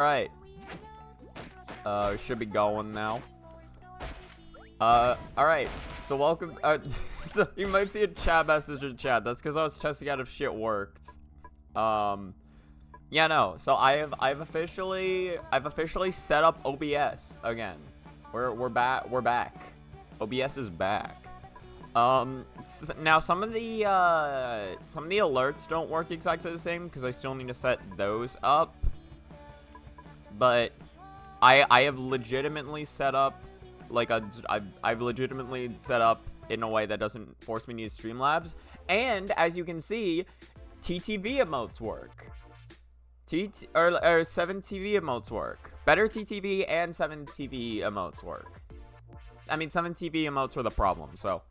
Alright. Should be going now. Alright. So welcome, so you might see a chat message in chat. That's because I was testing out if shit worked. Yeah, no. So I've officially set up OBS again. We're back. OBS is back. Now some of the alerts don't work exactly the same because I still need to set those up. But I have legitimately set up I've legitimately set up in a way that doesn't force me to use Streamlabs. And as you can see, TTV emotes work. 7 TV emotes work. Better TTV and 7 TV emotes work. I mean, 7 TV emotes were the problem, so.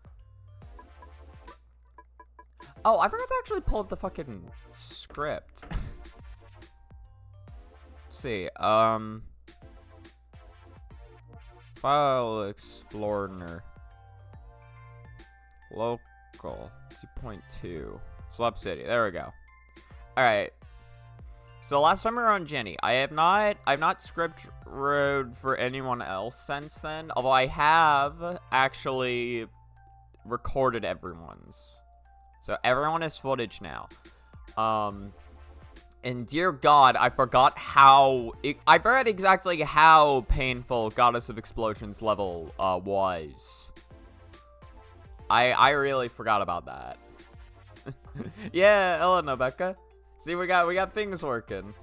Oh, I forgot to actually pull up the fucking script. Let's see, File Explorer. Local 2.2. Slop City. There we go. Alright. So last time we were on Jenny. I've not script wrote for anyone else since then. Although I have actually recorded everyone's. So everyone has footage now. And dear God, I forgot I forgot exactly how painful Goddess of Explosions level was. I really forgot about that. Yeah, Elena, Becca. See, we got things working.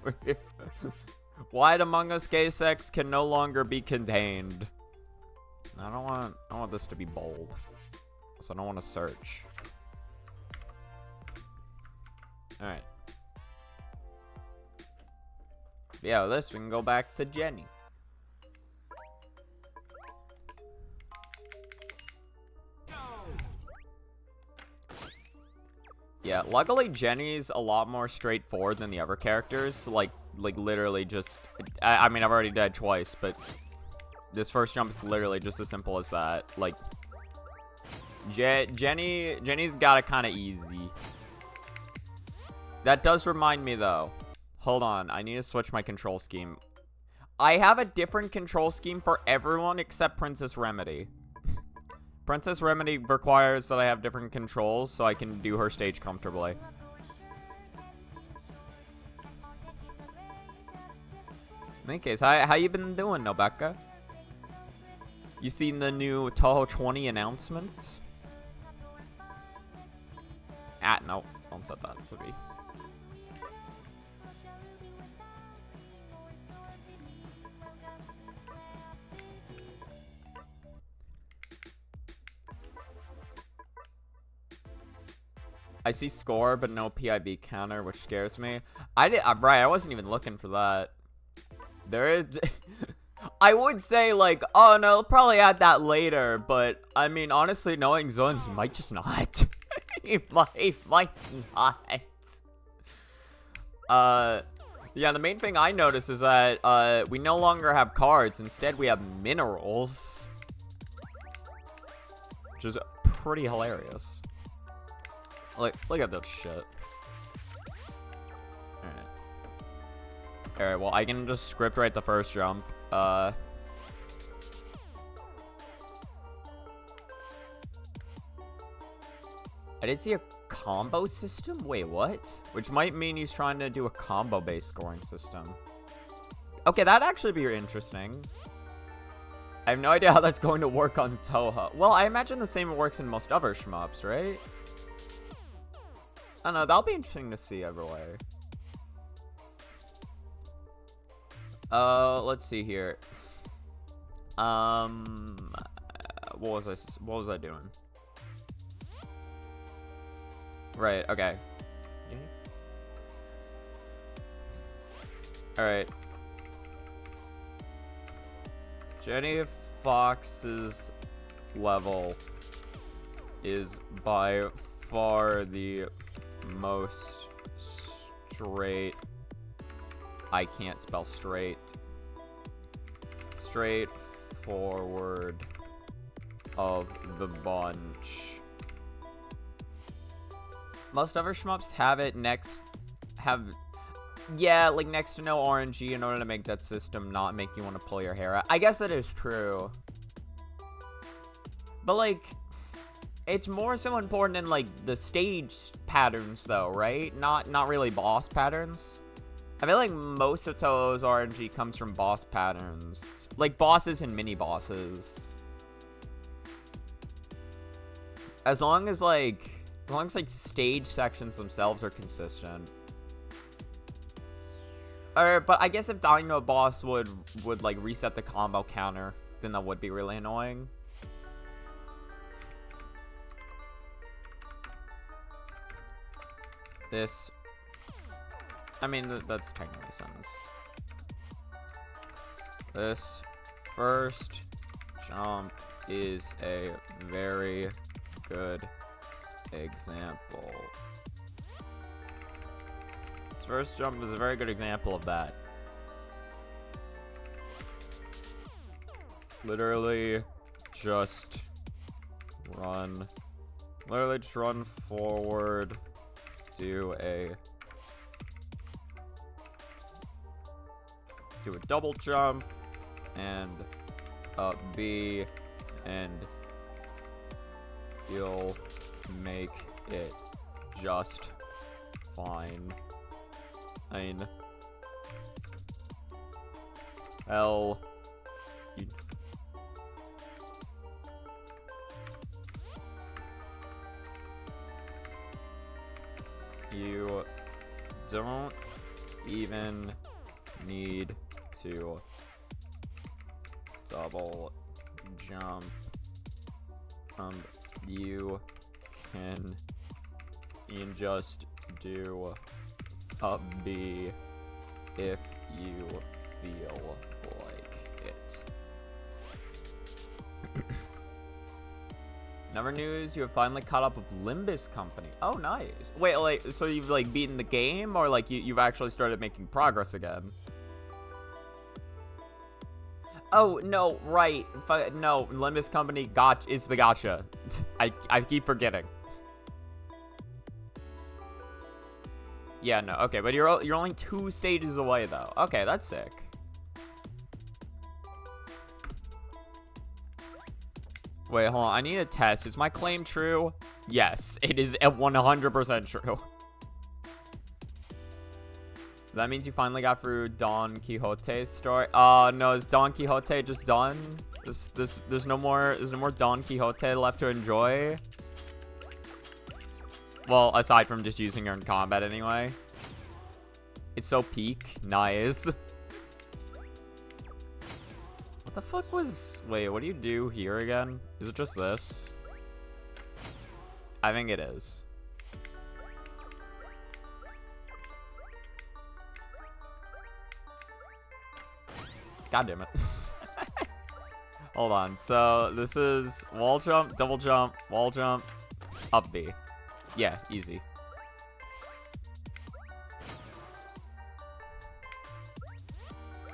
Wide Among Us gay sex can no longer be contained. I don't want this to be bold. So I don't want to search. Alright. Yeah, with this we can go back to Jenny. Yeah, luckily Jenny's a lot more straightforward than the other characters. Like literally just, I mean, I've already died twice, but this first jump is literally just as simple as that. Like, Jenny's got it kind of easy. That does remind me though. Hold on, I need to switch my control scheme. I have a different control scheme for everyone except Princess Remedy. Princess Remedy requires that I have different controls so I can do her stage comfortably. In any case, how you been doing, Nobecca? You seen the new Toho 20 announcement? No, don't set that to be. I see score, but no PIB counter, which scares me. Right, I wasn't even looking for that. There is... I would say, like, oh, no, I'll probably add that later, but, I mean, honestly, knowing Zun, he might just not. he might not. Yeah, the main thing I noticed is that, we no longer have cards. Instead, we have minerals. Which is pretty hilarious. Look at this shit. Alright, well, I can just script write the first jump. I did see a combo system? Wait, what? Which might mean he's trying to do a combo-based scoring system. Okay, that'd actually be interesting. I have no idea how that's going to work on Toho. Well, I imagine the same works in most other shmups, right? I don't know, that'll be interesting to see either way. Let's see here. What was I doing? Right, okay. Alright. Jenny Fox's level is by far the most straight. I can't spell straight. Straightforward of the bunch. Most other shmups have it Yeah, like next to no RNG in order to make that system not make you want to pull your hair out. I guess that is true. But like, it's more so important in like the stage patterns though, right? Not really boss patterns. I feel like most of Toho's RNG comes from boss patterns. Like bosses and mini bosses. As long as like stage sections themselves are consistent. But I guess if dying to a boss would like reset the combo counter, then that would be really annoying. This, I mean, that's technically sense. This first jump is a very good example. This first jump is a very good example of that. Literally just run forward, do a double jump and up B, and you'll make it just fine. I mean, hell, you don't even need to double jump. You can just do up B if you feel like it. Never news, you have finally caught up with Limbus Company. Oh, nice. Wait, like, so you've like beaten the game, or like you've actually started making progress again? Oh, no, right. No, Limbus Company is the gacha. I keep forgetting. Yeah, no, okay, but you're only 2 stages away, though. Okay, that's sick. Wait, hold on. I need a test. Is my claim true? Yes, it is 100% true. That means you finally got through Don Quixote's story. No, is Don Quixote just done? There's no more Don Quixote left to enjoy. Well, aside from just using her in combat anyway. It's so peak. Nice. What the fuck was... Wait, what do you do here again? Is it just this? I think it is. God damn it. Hold on. So this is wall jump, double jump, wall jump, up B. Yeah, easy.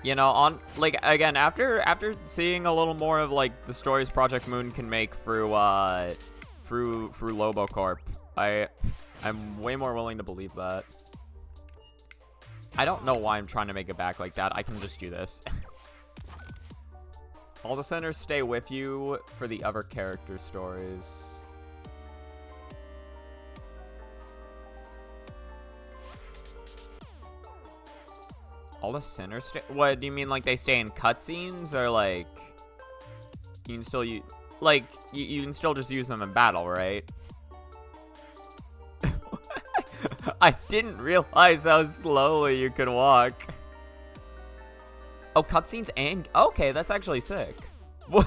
You know, on like again after seeing a little more of like the stories Project Moon can make through Lobocorp, I'm way more willing to believe that. I don't know why I'm trying to make it back like that. I can just do this. All the centers stay with you for the other character stories. All the centers stay? What do you mean? Like they stay in cutscenes, or like you can still use, like you can still just use them in battle, right? I didn't realize how slowly you could walk. Oh, cutscenes and... Okay, that's actually sick. What?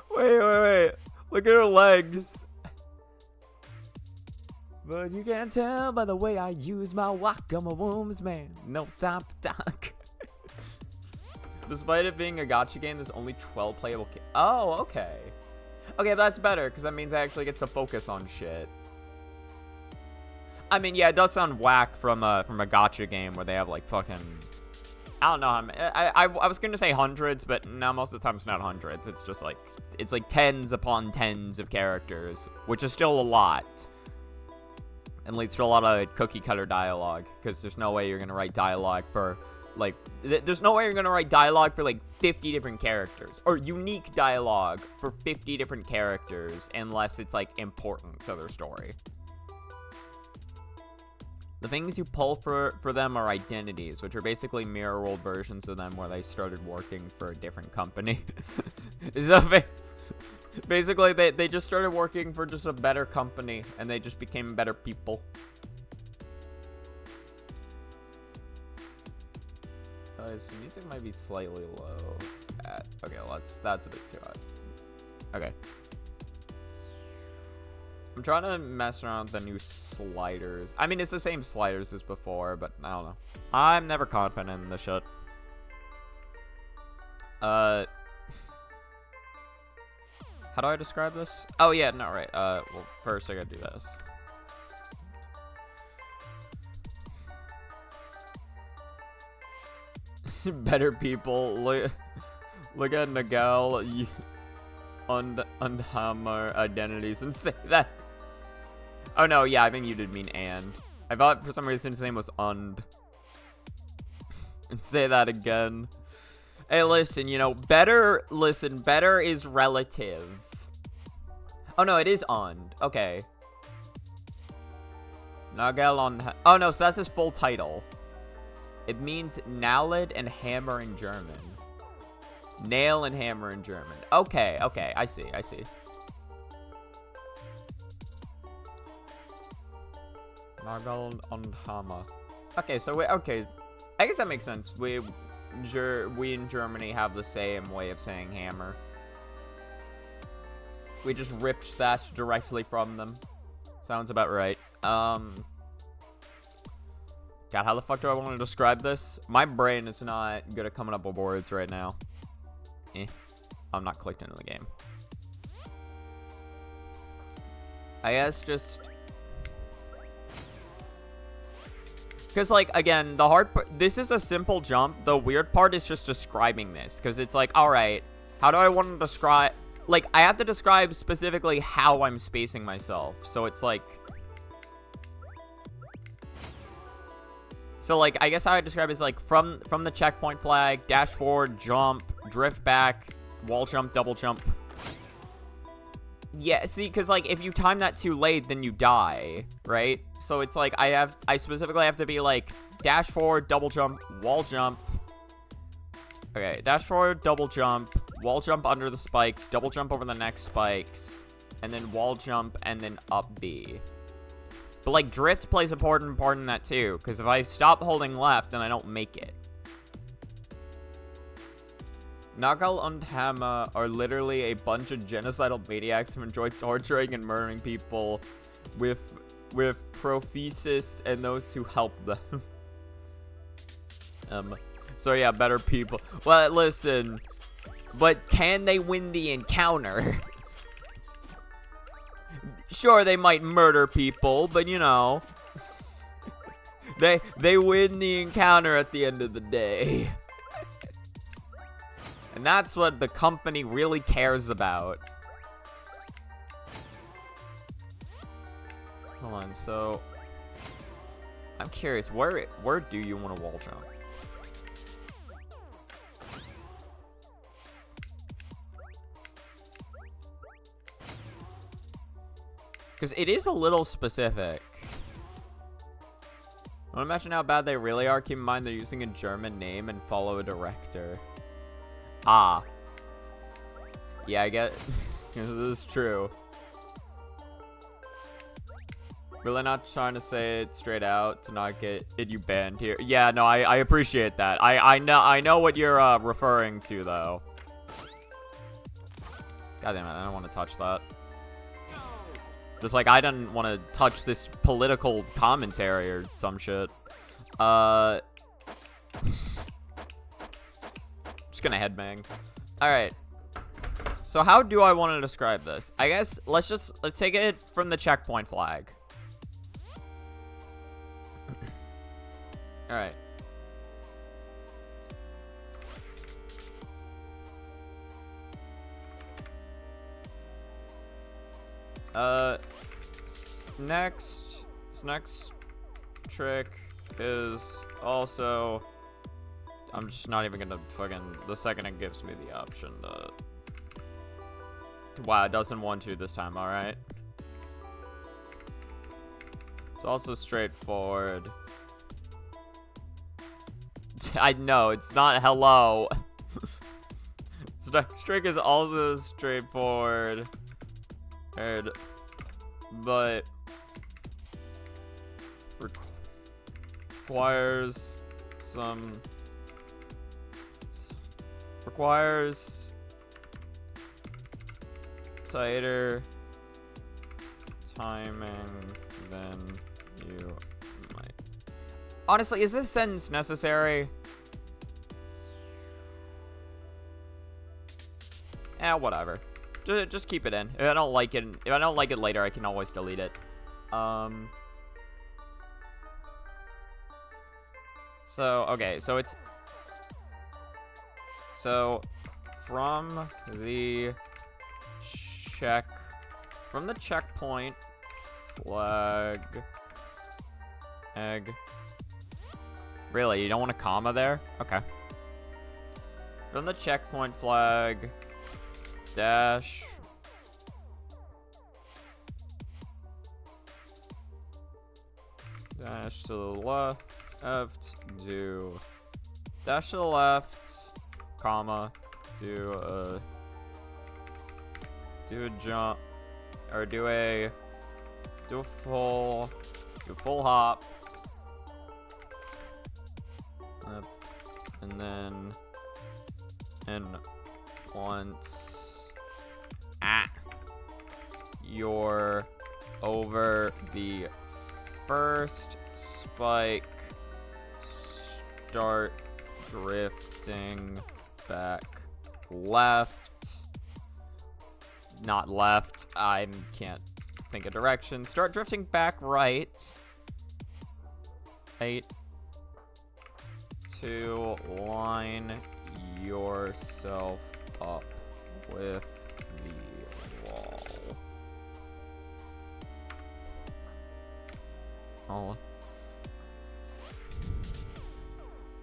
Wait. Look at her legs. But you can't tell by the way I use my walk. I'm a woman's man. No time for talk. Despite it being a gacha game, there's only 12 playable... Oh, okay. Okay, that's better, because that means I actually get to focus on shit. I mean, yeah, it does sound whack from a gacha game where they have, like, fucking... I don't know how many... I was gonna say hundreds, but no, most of the time it's not hundreds. It's just, like... It's, like, tens upon tens of characters, which is still a lot. and leads to a lot of cookie cutter dialogue, because there's no way you're gonna write dialogue for like there's no way you're gonna write dialogue for like 50 different characters, or unique dialogue for 50 different characters, unless it's like important to their story. The things you pull for them are identities, which are basically mirror world versions of them where they started working for a different company. So basically, they just started working for just a better company, and they just became better people. The music might be slightly low. Okay, that's a bit too high. Okay. I'm trying to mess around with the new sliders. I mean, it's the same sliders as before, but I don't know. I'm never confident in this shit. How do I describe this? Oh, yeah, no, right. Well, first I gotta do this. Better people. Look at Nagel und Hammer identities and say that. Oh, no, yeah, I think you did mean and. I thought for some reason his name was und. And say that again. Hey, listen, you know, better is relative. Oh, no, it is und. Okay. Nagel on... Oh, no, so that's his full title. It means Naled and hammer in German. Nail and hammer in German. Okay, I see. Nagel und Hammer. Okay, so I guess that makes sense. We in Germany have the same way of saying hammer. We just ripped that directly from them. Sounds about right. God, how the fuck do I want to describe this? My brain is not good at coming up with words right now. I'm not clicked into the game. I guess just... Because, like, again, the hard part... This is a simple jump. The weird part is just describing this. Because it's like, alright, how do I want to describe... Like, I have to describe specifically how I'm spacing myself. So it's like... So, like, I guess how I describe it is, like, from the checkpoint flag, dash forward, jump, drift back, wall jump, double jump. Yeah, see, because, like, if you time that too late, then you die, right? So it's like, I specifically have to be, like, dash forward, double jump, wall jump. Okay, dash forward, double jump, wall jump under the spikes, double jump over the next spikes, and then wall jump, and then up B. But, like, drift plays an important part in that, too. Because if I stop holding left, then I don't make it. Nagel und Hammer are literally a bunch of genocidal maniacs who enjoy torturing and murdering people with prophecies and those who help them. So, yeah, better people. Well, listen. But can they win the encounter? Sure, they might murder people, but you know, they win the encounter at the end of the day. And that's what the company really cares about. Hold on, so I'm curious, where do you want to wall jump? Because it is a little specific. I want to imagine how bad they really are. Keep in mind they're using a German name and follow a director. Ah. Yeah, I get... This is true. Really not trying to say it straight out to not get you banned here. Yeah, no, I appreciate that. I know what you're referring to, though. God damn it, I don't want to touch that. Just like I didn't want to touch this political commentary or some shit. Just gonna headbang. Alright. So how do I want to describe this? I guess let's take it from the checkpoint flag. Alright. Next, This next trick is also... I'm just not even gonna fucking... The second it gives me the option to... Wow, it doesn't want to this time, alright. It's also straightforward. I know, it's not hello. This next trick is also straightforward. But... requires some... Requires... tighter timing than you might. Honestly, is this sentence necessary? Whatever. Just keep it in. If I don't like it later, I can always delete it. So, okay, so it's... So, from the checkpoint, flag, egg. Really, you don't want a comma there? Okay. From the checkpoint flag, dash, to the left, do, dash to the left, comma, do a jump, or do a full hop, and then, once you're over the first spike, start drifting back left. Not left. I can't think of direction. Start drifting back right. 8 to line yourself up with the wall. Oh.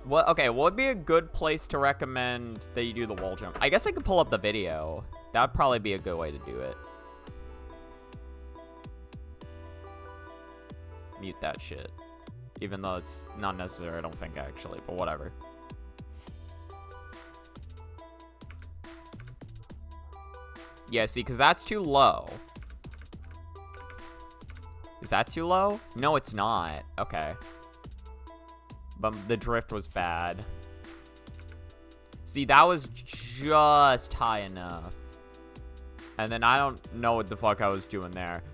What? Okay, what would be a good place to recommend that you do the wall jump? I guess I could pull up the video. That'd probably be a good way to do it. Mute that shit. Even though it's not necessary, I don't think, actually, but whatever. Yeah, see, because that's too low. Is that too low? No, it's not. Okay. But the drift was bad. See, that was just high enough. And then I don't know what the fuck I was doing there.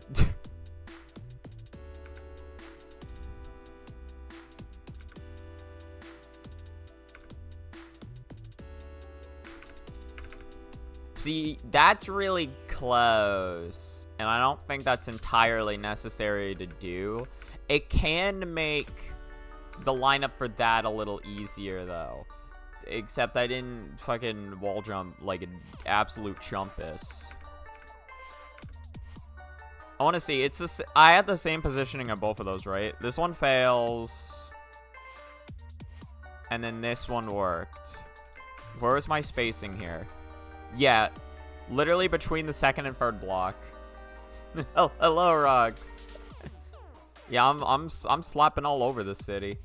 See, that's really close. And I don't think that's entirely necessary to do. It can make the lineup for that a little easier, though. Except I didn't fucking wall jump like an absolute chumpus. I want to see. It's this. I had the same positioning on both of those, right? This one fails. And then this one worked. Where was my spacing here? Yeah, literally between the second and third block. Oh, hello, Rox. Yeah, I'm slapping all over the city.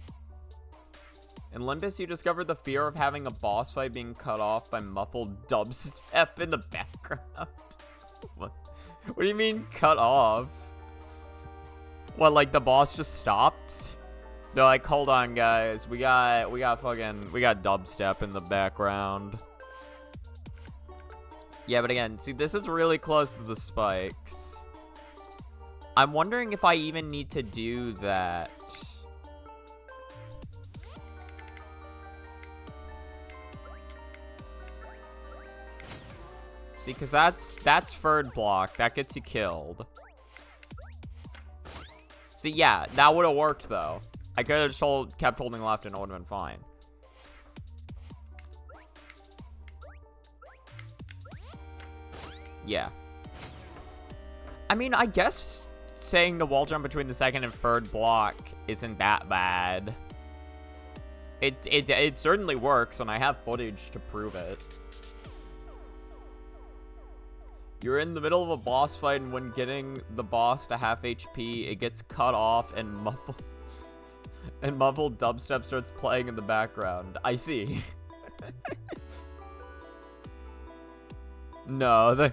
In Limbus, you discovered the fear of having a boss fight being cut off by muffled dubstep in the background. What do you mean cut off? What, like the boss just stopped? They're like, hold on, guys, we got dubstep in the background. Yeah, but again, see, this is really close to the spikes. I'm wondering if I even need to do that. See, because that's third block. That gets you killed. See, yeah, that would have worked, though. I could have just kept holding left and it would have been fine. Yeah. I mean, I guess saying the wall jump between the second and third block isn't that bad. It certainly works, and I have footage to prove it. You're in the middle of a boss fight, and when getting the boss to half HP, it gets cut off, and muffled dubstep starts playing in the background. I see. No,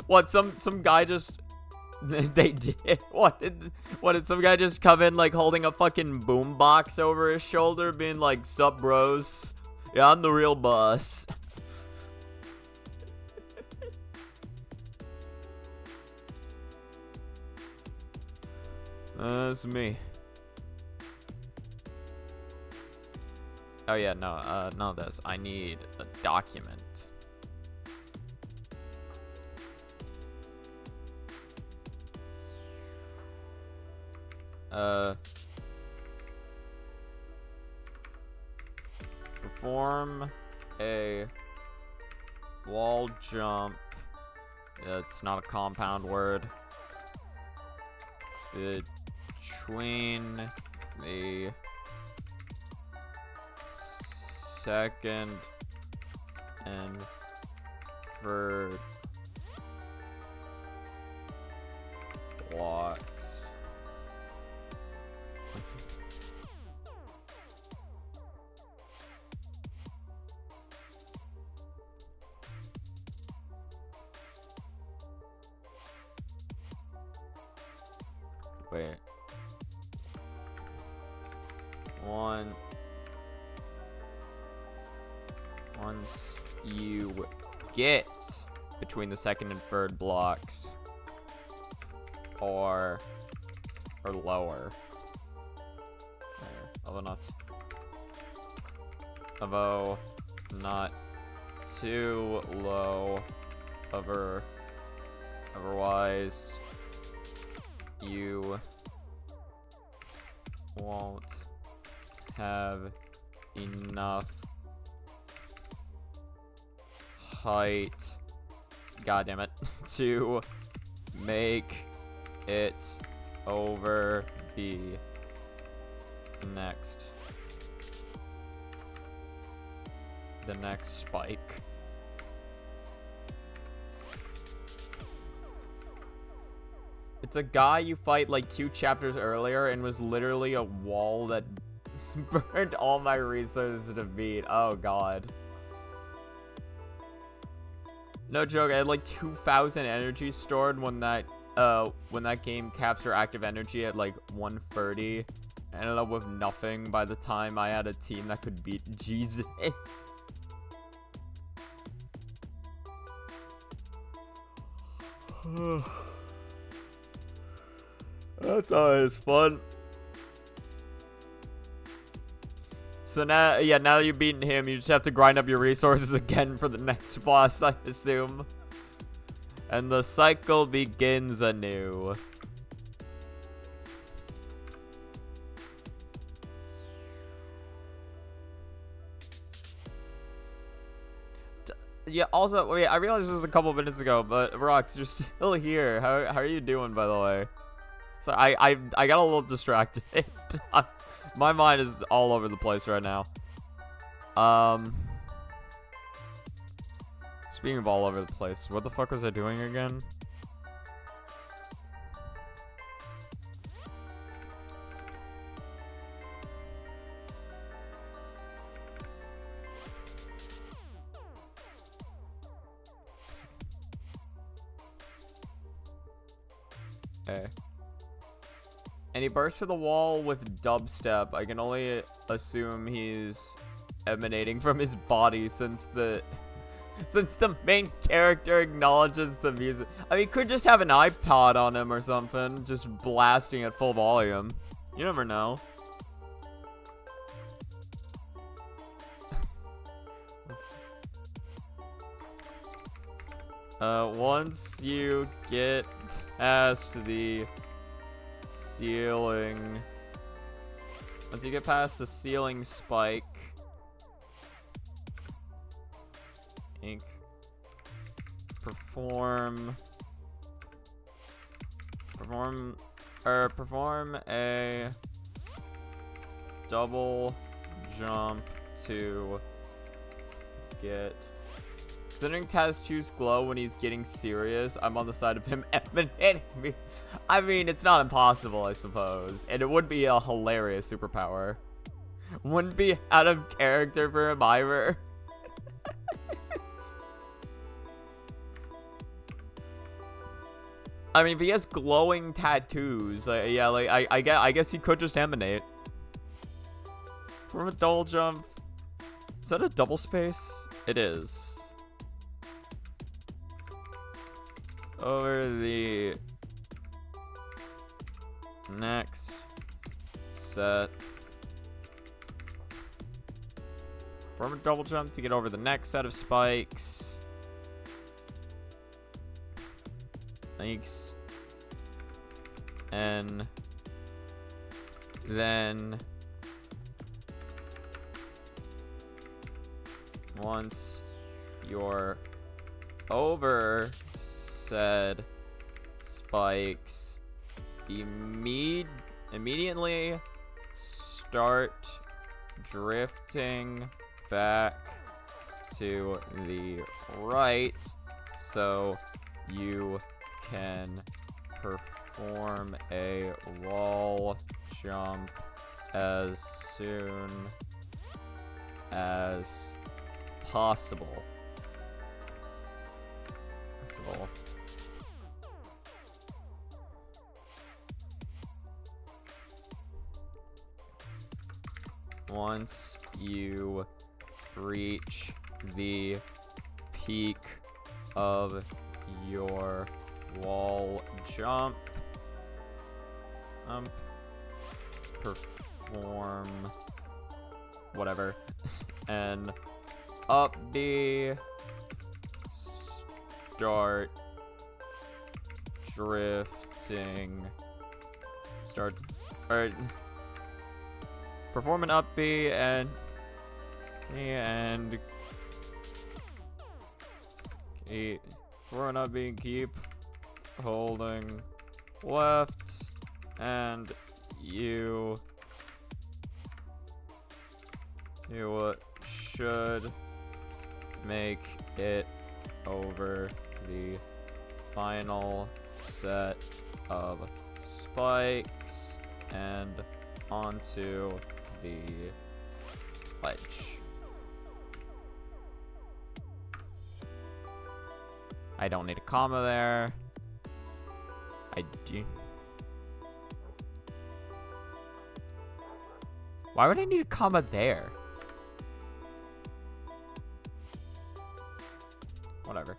what? Some guy just they did what did some guy just come in like holding a fucking boombox over his shoulder, being like, "Sup, bros? Yeah, I'm the real boss." It's me. Oh yeah, no, not this. I need a document. Perform a wall jump. It's not a compound word. Between the second and third blocks. Wait. Once you get between the second and third blocks, or lower. Although not too low. Otherwise, you won't have enough height, god damn it, to make it over the next spike. It's a guy you fight like 2 chapters earlier and was literally a wall that burned all my resources to beat. Oh god. No joke, I had like 2,000 energy stored when that game caps your active energy at like 130. I ended up with nothing by the time I had a team that could beat Jesus. That's always fun. So now, yeah, now that you've beaten him, you just have to grind up your resources again for the next boss, I assume. And the cycle begins anew. Yeah, also, wait, I realized this was a couple minutes ago, but Rox, you're still here. How are you doing, by the way? So I got a little distracted. My mind is all over the place right now. Speaking of all over the place, what the fuck was I doing again? Okay. And he bursts to the wall with dubstep. I can only assume he's emanating from his body since the main character acknowledges the music. I mean, he could just have an iPod on him or something, just blasting at full volume. You never know. Once you get past the ceiling, once you get past the ceiling spike, perform perform a double jump to get. Considering Taz choose glow when he's getting serious, I'm on the side of him eliminating me. I mean, it's not impossible, I suppose. And it would be a hilarious superpower. Wouldn't be out of character for him either. I mean, if he has glowing tattoos, yeah, like, I guess he could just emanate. From a double jump. Is that a double space? It is. Over the next set. From a double jump to get over the next set of spikes. Thanks. And then once you're over said spikes, immediately start drifting back to the right so you can perform a wall jump as soon as possible. Once you reach the peak of your wall jump, perform whatever, and up the start drifting, perform an up B and keep, perform an up B and keep holding left, and you should make it over the final set of spikes and onto the ledge. I don't need a comma there. I do. Why would I need a comma there? Whatever.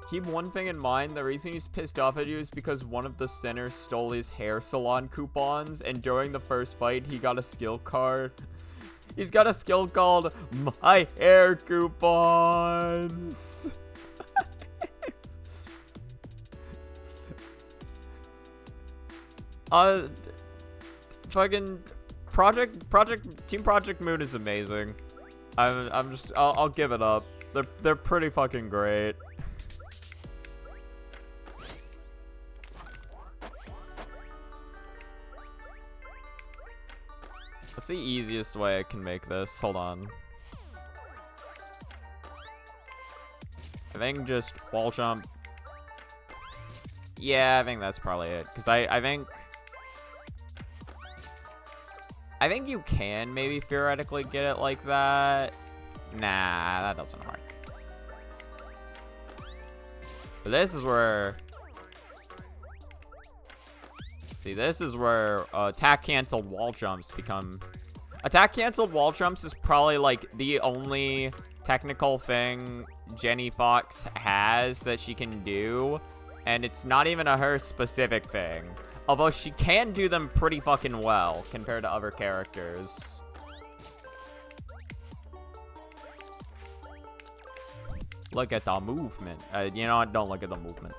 Keep one thing in mind, the reason he's pissed off at you is because one of the sinners stole his hair salon coupons, and during the first fight, he got a skill card. He's got a skill called My Hair Coupons. Fucking Team Project Moon is amazing. I'll give it up. They're pretty fucking great. What's the easiest way I can make this? Hold on. I think just wall jump. Yeah, I think that's probably it. Because I think you can maybe theoretically get it like that. Nah, that doesn't work. But this is where... See, this is where attack canceled wall jumps become... Attack canceled wall jumps is probably like the only technical thing Jenny Fox has that she can do. And it's not even a her specific thing. Although she can do them pretty fucking well compared to other characters. Look at the movement. You know what? Don't look at the movement.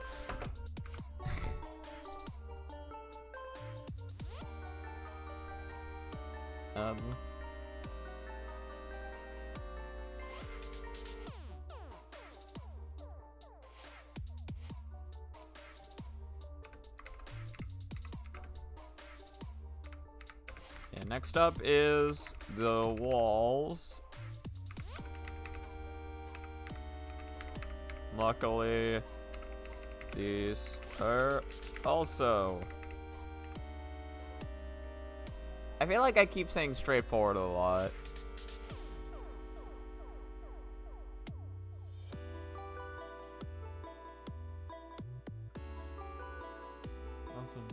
And next up is the walls. Luckily, these are also... I feel like I keep saying straightforward a lot. Awesome.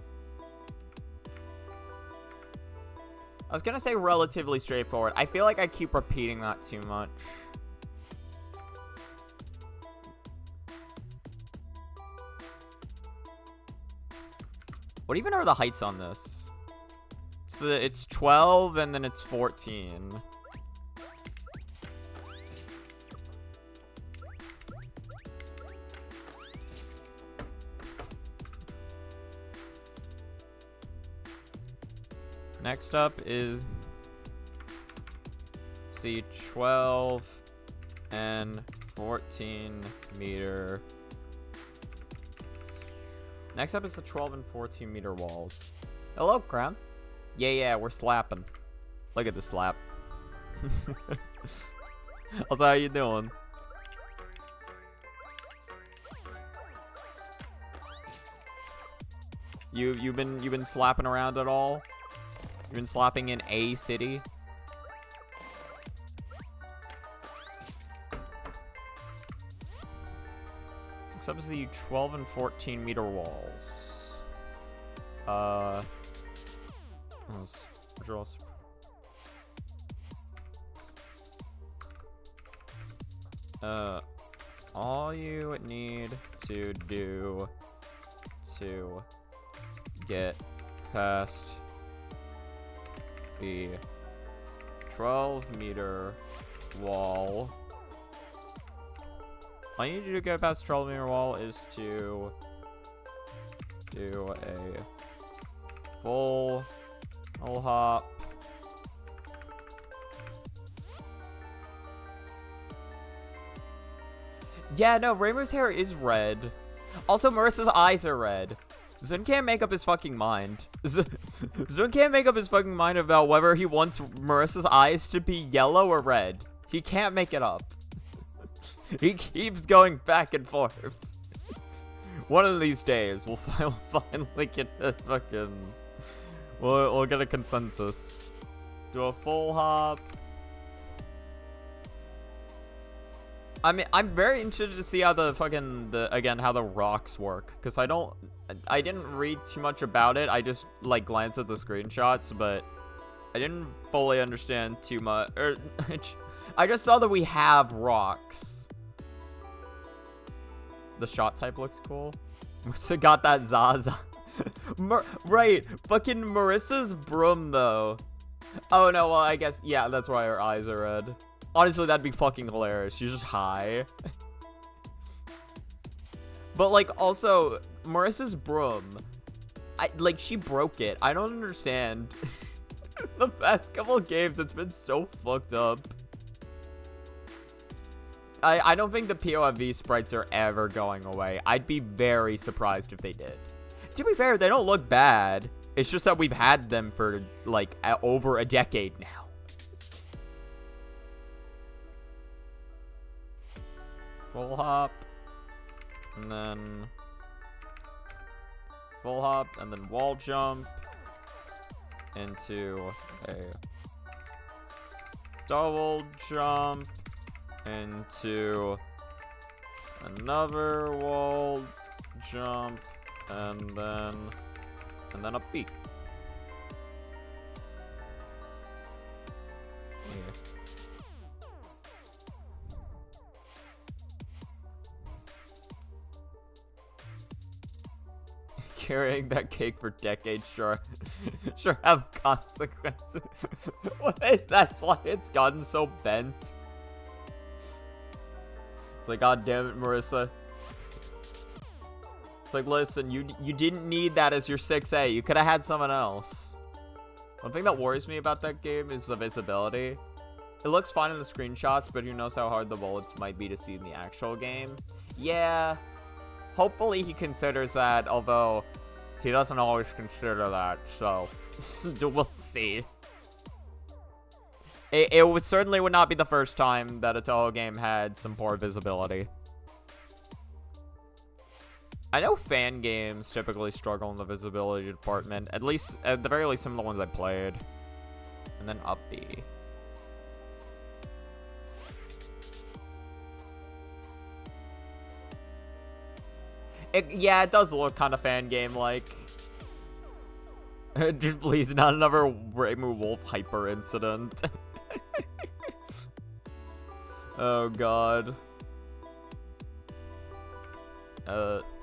I was gonna say relatively straightforward. I feel like I keep repeating that too much. What even are the heights on this? It's 12 and then it's 14. Next up is the 12 and 14 meter. Next up is the 12 and 14 meter walls. Hello, Crown. Yeah, we're slapping. Look at the slap. Also, how you doing? You've been slapping around at all? You've been slapping in a city? Next up is the 12 and 14 meter walls. Draws. All you need to do to get past the 12-meter wall. All you need to get past the 12-meter wall is to do a full hop. Yeah, no, Rainbow's hair is red. Also, Marissa's eyes are red. Zun can't make up his fucking mind. Zun can't make up his fucking mind about whether he wants Marissa's eyes to be yellow or red. He can't make it up. He keeps going back and forth. One of these days, we'll finally get a fucking... We'll get a consensus. Do a full hop. I mean, I'm very interested to see how how the rocks work, because I didn't read too much about it. I just like glanced at the screenshots, but I didn't fully understand too much. I just saw that we have rocks. The shot type looks cool. Marissa got that Zaza. Right, fucking Marissa's broom though. Oh no, well I guess yeah, that's why her eyes are red. Honestly, that'd be fucking hilarious. She's just high. But, like, also, Marissa's broom. She broke it. I don't understand. The past couple of games, it's been so fucked up. I don't think the POV sprites are ever going away. I'd be very surprised if they did. To be fair, they don't look bad. It's just that we've had them for, like, over a decade now. Full hop, and then full hop, and then wall jump into a double jump into another wall jump, and then a peak. Yeah. Carrying that cake for decades, sure have consequences. That's why it's gotten so bent. It's like, god damn it, Marissa. It's like, listen, you didn't need that as your 6A. You could have had someone else. One thing that worries me about that game is the visibility. It looks fine in the screenshots, but who knows how hard the bullets might be to see in the actual game. Yeah. Hopefully he considers that, although he doesn't always consider that, so we'll see. It would certainly would not be the first time that a Toho game had some poor visibility. I know fan games typically struggle in the visibility department. At the very least, some of the ones I played. And then up B. Yeah, it does look kind of fan game-like. Just please, not another Ramu Wolf hyper incident. Oh god.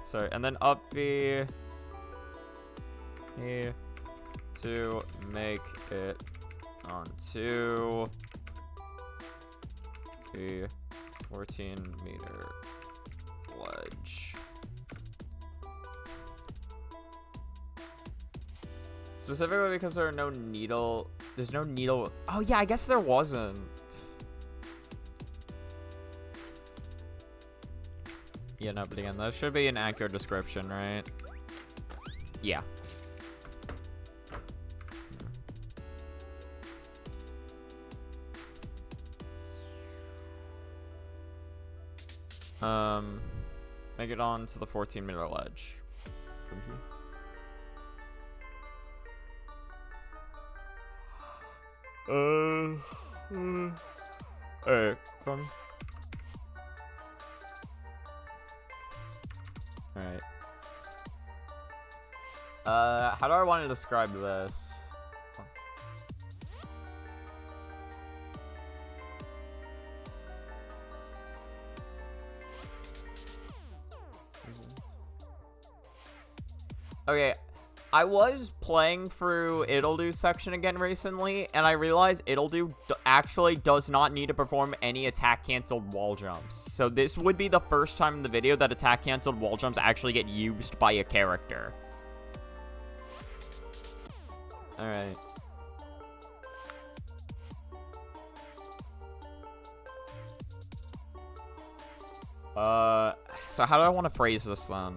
Sorry, and then up B. Here to make it onto the 14-meter ledge. Specifically because there's no needle. Oh yeah, I guess there wasn't. Yeah, no, but again, that should be an accurate description, right? Yeah. Make it on to the 14-meter ledge. From here. Alright, from... Alright. How do I want to describe this? Okay, I was playing through It'll-Do section again recently, and I realized It'll-Do actually does not need to perform any attack-canceled wall jumps. So this would be the first time in the video that attack-canceled wall jumps actually get used by a character. Alright. So how do I want to phrase this then?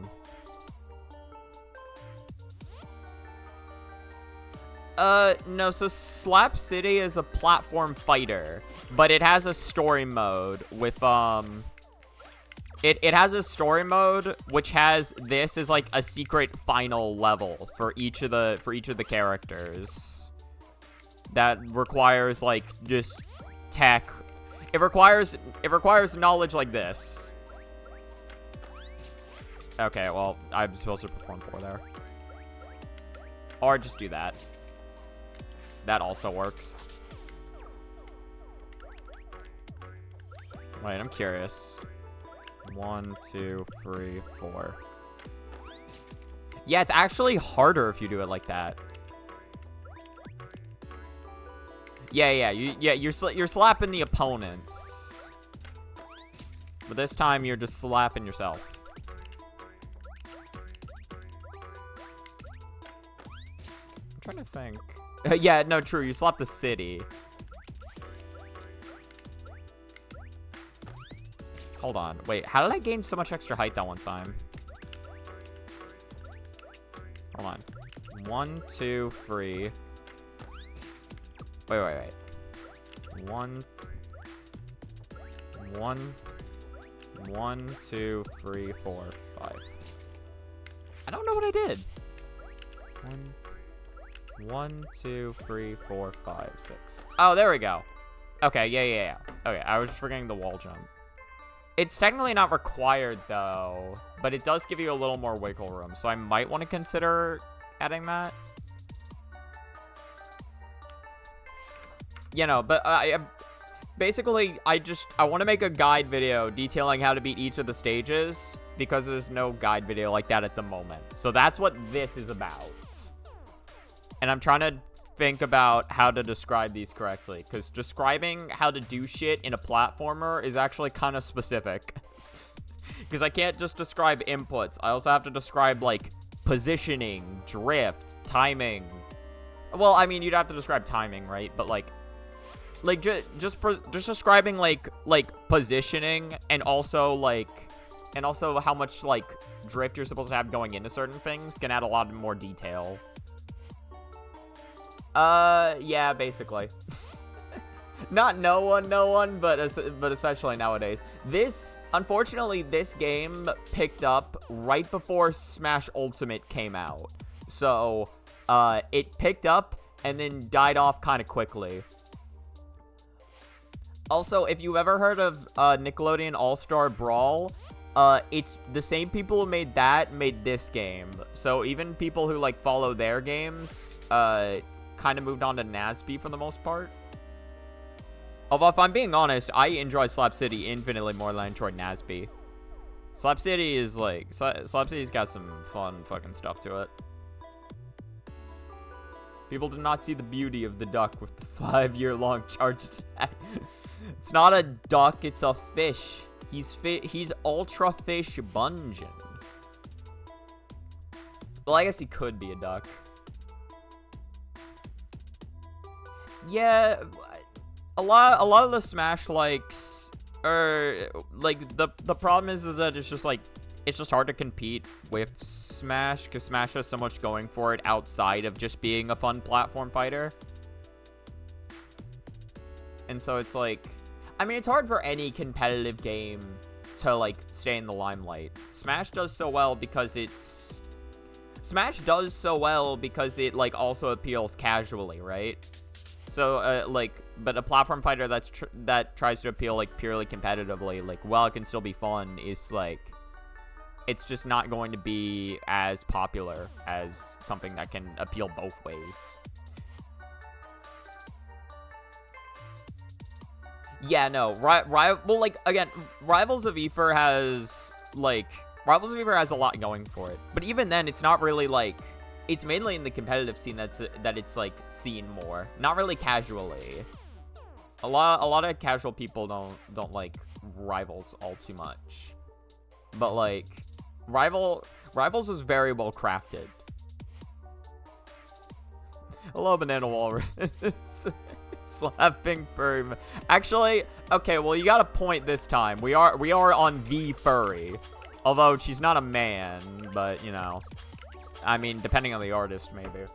No, so Slap City is a platform fighter, but it has a story mode with, it has a story mode, which has this as, like, a secret final level for each of the characters. That requires, like, just tech. It requires knowledge like this. Okay, well, I'm supposed to perform 4 there. Or just do that. That also works. Wait, I'm curious. 1, 2, 3, 4. Yeah, it's actually harder if you do it like that. Yeah, you're slapping the opponents. But this time you're just slapping yourself. I'm trying to think. Yeah, no, true. You slap the city. Hold on. Wait, how did I gain so much extra height that one time? Hold on. 1, 2, 3. Wait. 1, 2, 3, 4, 5. I don't know what I did. 1, 2, 3, 4, 5, 6. Oh, there we go. Okay, yeah. Okay, I was forgetting the wall jump. It's technically not required, though, but it does give you a little more wiggle room, so I might want to consider adding that. You know, but basically, I want to make a guide video detailing how to beat each of the stages, because there's no guide video like that at the moment. So that's what this is about. And I'm trying to think about how to describe these correctly, because describing how to do shit in a platformer is actually kind of specific. Because I can't just describe inputs. I also have to describe, like, positioning, drift, timing. Well, I mean, you'd have to describe timing, right? But, like just describing, like, positioning, and also, how much, like, drift you're supposed to have going into certain things can add a lot more detail. Yeah, basically. Not no one, but especially nowadays. Unfortunately, this game picked up right before Smash Ultimate came out. So, it picked up and then died off kind of quickly. Also, if you've ever heard of Nickelodeon All-Star Brawl, it's the same people who made this game. So even people who, like, follow their games, kind of moved on to Nazby for the most part. Although, if I'm being honest, I enjoy Slap City infinitely more than I enjoy Nazby. Slap City is, like, Slap City's got some fun fucking stuff to it. People did not see the beauty of the duck with the 5-year-long charge attack. It's not a duck, it's a fish. He's Ultra Fishbunjin. Well, I guess he could be a duck. Yeah, a lot of the Smash likes are like the problem is that it's just hard to compete with Smash because Smash has so much going for it outside of just being a fun platform fighter. And so it's like, I mean, it's hard for any competitive game to, like, stay in the limelight. Smash does so well because it, like, also appeals casually, right? So, like, but a platform fighter that tries to appeal, like, purely competitively, like, while it can still be fun, is, like, it's just not going to be as popular as something that can appeal both ways. Yeah, no, well, like, again, Rivals of Aether has a lot going for it. But even then, it's not really, like, it's mainly in the competitive scene that it's, like, seen more. Not really casually. A lot of casual people don't like Rivals all too much. But, like, Rivals was very well crafted. Hello, Banana Walrus. Slapping furry. Actually, okay, well, you got a point this time. We are on the furry. Although she's not a man, but, you know. I mean, depending on the artist, maybe.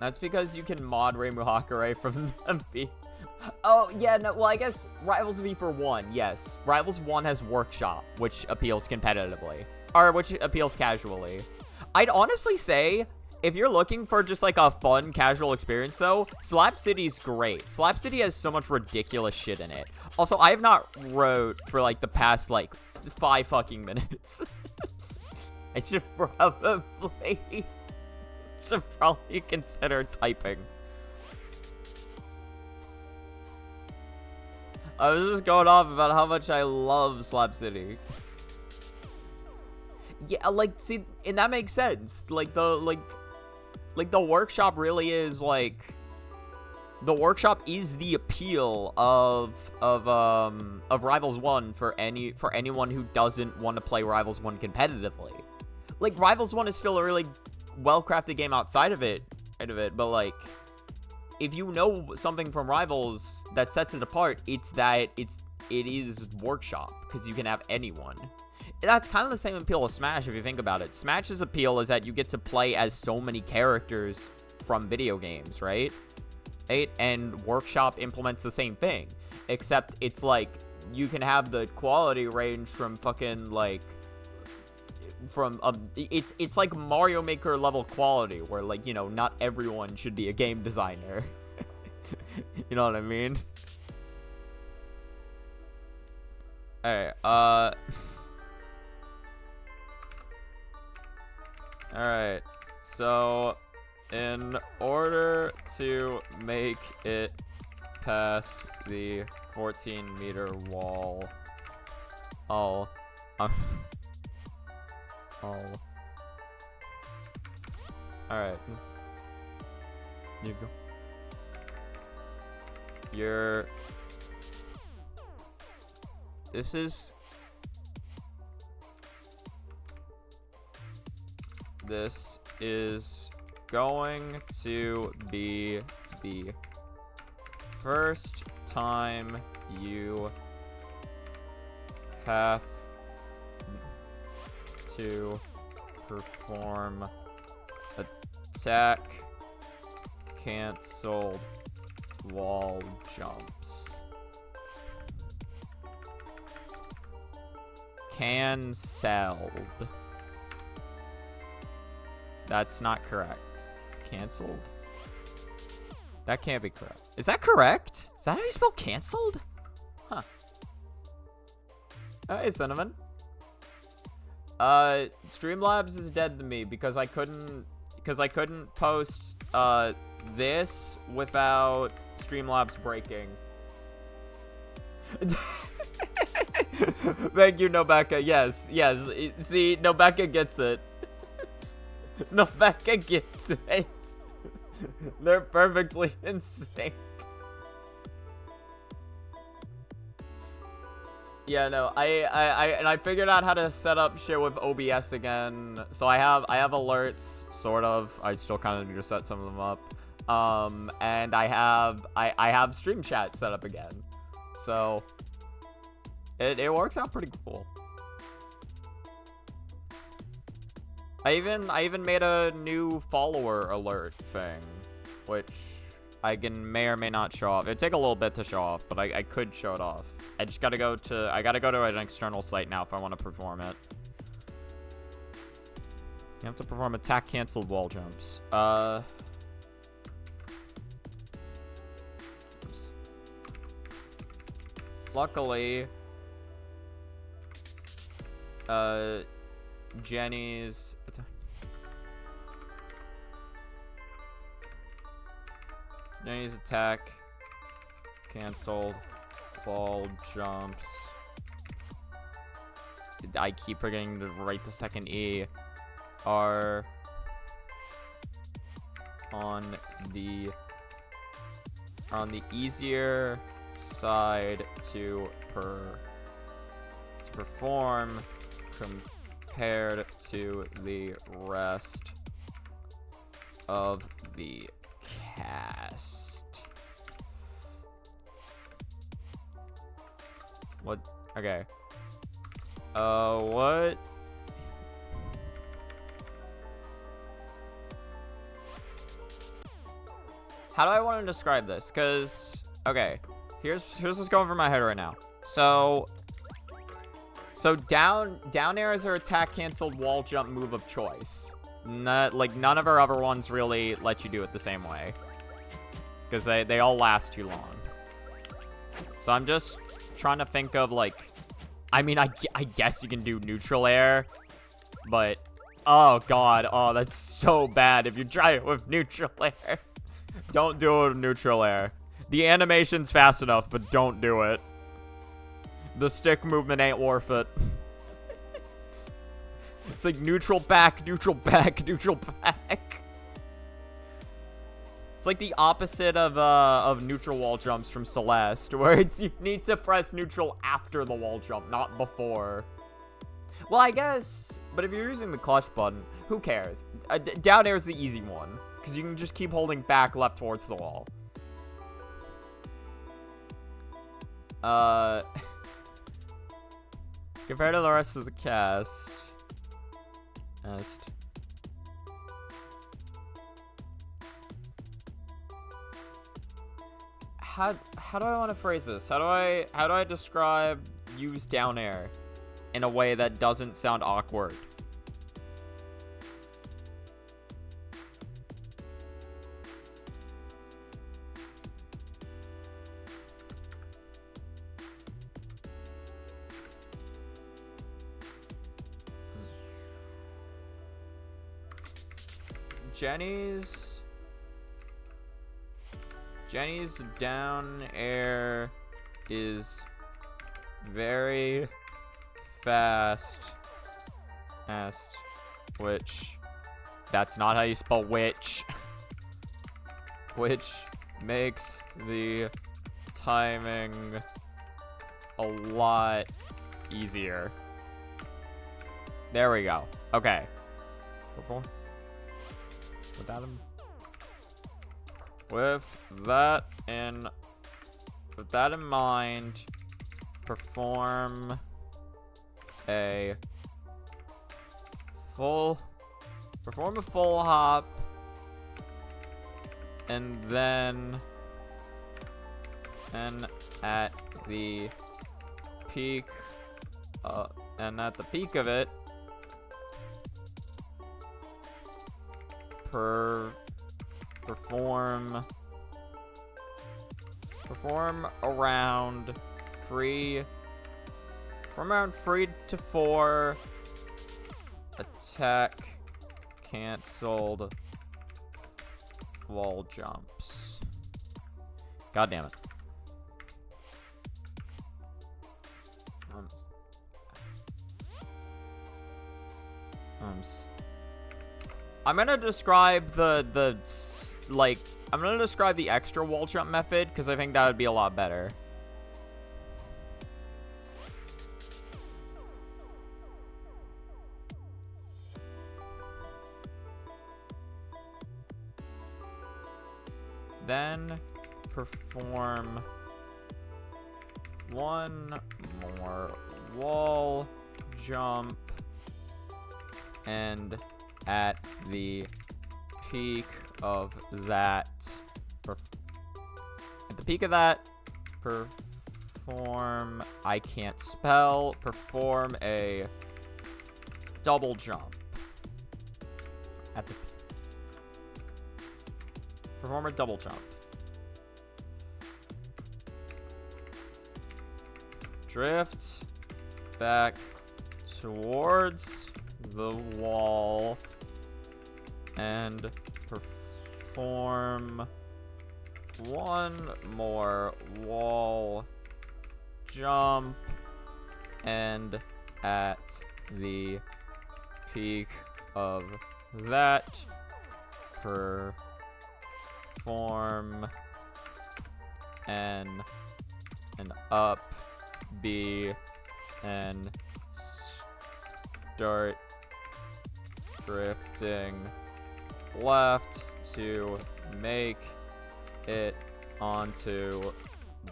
That's because you can mod Reimu Hakurei from the Oh, yeah, no, well, I guess Rivals of Aether 1, yes. Rivals 1 has Workshop, which appeals competitively. Or, which appeals casually. I'd honestly say, if you're looking for just, like, a fun, casual experience, though, Slap City's great. Slap City has so much ridiculous shit in it. Also, I have not wrote for, like, the past, like, 5 fucking minutes. I should probably consider typing. I was just going off about how much I love Slap City. Yeah, like, see, and that makes sense. Like, the Workshop really is, like, the Workshop is the appeal of Rivals 1 for anyone who doesn't want to play Rivals 1 competitively. Like, Rivals 1 is still a really well-crafted game outside of it, but, like, if you know something from Rivals that sets it apart, it's that it is Workshop, because you can have anyone. That's kind of the same appeal of Smash if you think about it. Smash's appeal is that you get to play as so many characters from video games, right? And Workshop implements the same thing, except it's like you can have the quality range from fucking, like, it's like Mario Maker level quality, where, like, you know, not everyone should be a game designer. You know what I mean? Alright, alright, so in order to make it past the 14-meter wall, alright. You go. This is going to be the first time you have to perform attack Canceled wall jumps. Cancelled. That's not correct. Canceled? That can't be correct. Is that correct? Is that how you spell canceled? Huh. Hey, Cinnamon. Streamlabs is dead to me because I couldn't post this without Streamlabs breaking. Thank you, Nobeka. Yes. See, Nobeka gets it. Nobeka gets it. They're perfectly in sync. Yeah, no, I figured out how to set up shit with OBS again. So I have alerts, sort of. I still kind of need to set some of them up. And I have stream chat set up again. So it works out pretty cool. I even made a new follower alert thing, which I may or may not show off. It'd take a little bit to show off, but I could show it off. I just gotta go to an external site now if I want to perform it. You have to perform attack canceled wall jumps. Oops. Luckily, Jenny's attack canceled wall jumps. I keep forgetting to write the second E. Are on the easier side to perform compared to the rest of the cast. What? Okay. What? How do I want to describe this? Because, okay, here's what's going through my head right now. So down air is our attack canceled wall jump move of choice. None of our other ones really let you do it the same way, because they all last too long. So I'm just trying to think of, like, I mean, I guess you can do neutral air, but oh god, oh, that's so bad if you try it with neutral air. Don't do it with neutral air. The animation's fast enough, but don't do it. The stick movement ain't worth it. It's like neutral back, neutral back, neutral back. It's like the opposite of neutral wall jumps from Celeste, where you need to press neutral after the wall jump, not before. Well, I guess, but if you're using the clutch button, who cares? Down air is the easy one, because you can just keep holding back left towards the wall. Compared to the rest of the cast. How do I want to phrase this? How do I describe use down air in a way that doesn't sound awkward? Jenny's down air is very fast, which, that's not how you spell which, which makes the timing a lot easier. There we go. Okay. With that in mind, perform a full hop And then... And at the peak... and at the peak of it... Perform around 3 to 4 attack canceled wall jumps. God damn it. I'm gonna describe the I'm gonna describe the extra wall jump method because I think that would be a lot better. Then perform 1 more wall jump, and at the peak of that, perform, I can't spell, perform a double jump. Perform a double jump. Drift back towards the wall and perform 1 more wall jump, and at the peak of that, perform an up B and start drifting left to make it onto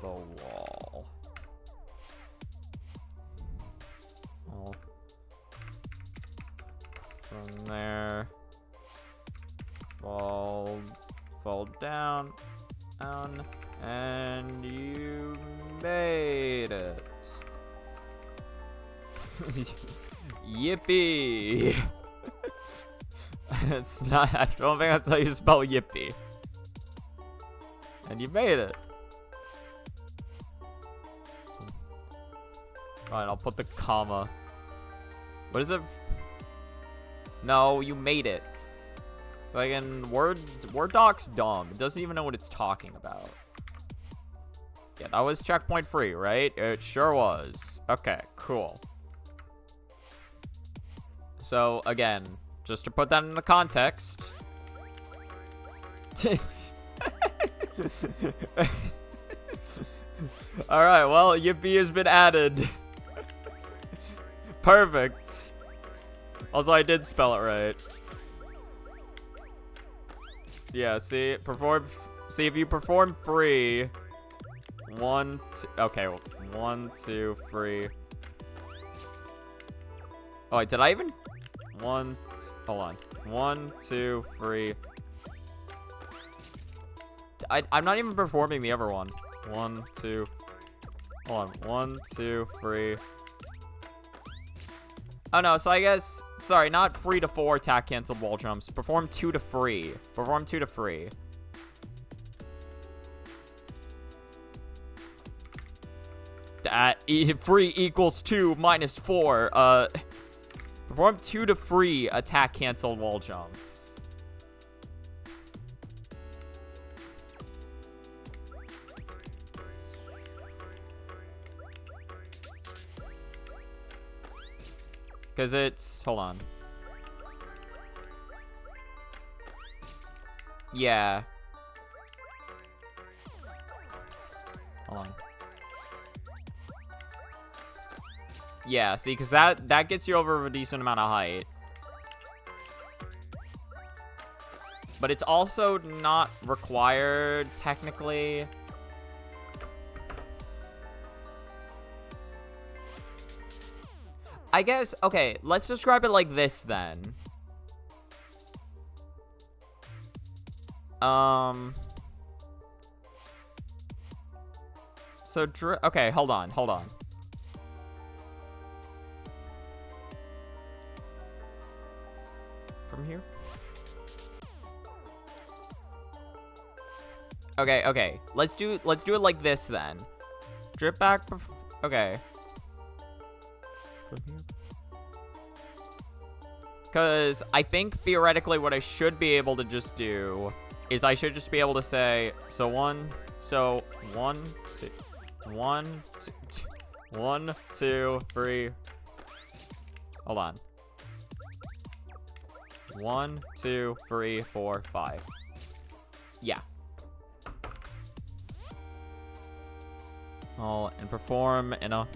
the wall. From there, fall down, and you made it. Yippee! It's not. I don't think that's how you spell yippee. And you made it. Alright, I'll put the comma. What is it? No, you made it. Word doc's dumb. It doesn't even know what it's talking about. Yeah, that was checkpoint free, right? It sure was. Okay, cool. So, again, just to put that in the context. Alright, well, Yippee has been added. Perfect. Also, I did spell it right. Yeah, see, see if you perform free. 1, 2, okay, 1, 2, 3. Oh, wait, did I even? Hold on. 1, 2, 3. I'm not even performing the other one. 1, 2. Hold on. 1, 2, 3. Oh no, so I guess, sorry, not 3 to 4 attack canceled wall jumps. Perform 2 to 3. Perform 2 to 3. Free equals 2 minus 4. Perform 2 to 3 attack canceled wall jumps. Because it's... Hold on. Yeah. Hold on. Yeah, see, because that gets you over a decent amount of height. But it's also not required, technically. I guess, okay, let's describe it like this then. So, okay, hold on. From here? Okay. Let's do it like this then. Drip back. Okay. From here. Because I think theoretically what I should be able to just do is I should just be able to say, one, two, three. Hold on. 1, 2, 3, 4, 5. Yeah. Oh, and perform in a...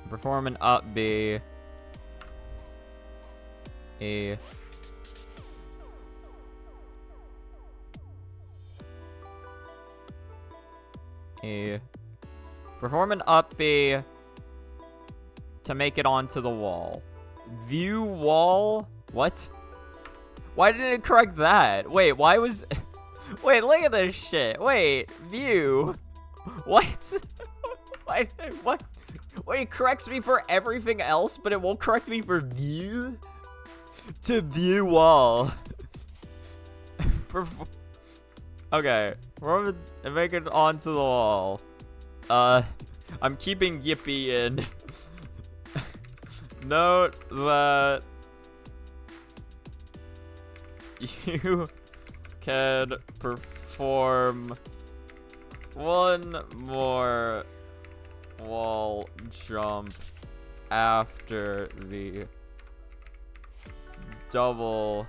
Perform an up B. Perform an up B to make it onto the wall. View wall? What? Why didn't it correct that? Wait, why was... Wait, look at this shit. Wait, view. What? Why? What? Wait, it corrects me for everything else, but it won't correct me for view? To view wall. Okay. And make it onto the wall. I'm keeping Yippee in. Note that you can perform one more wall jump after the double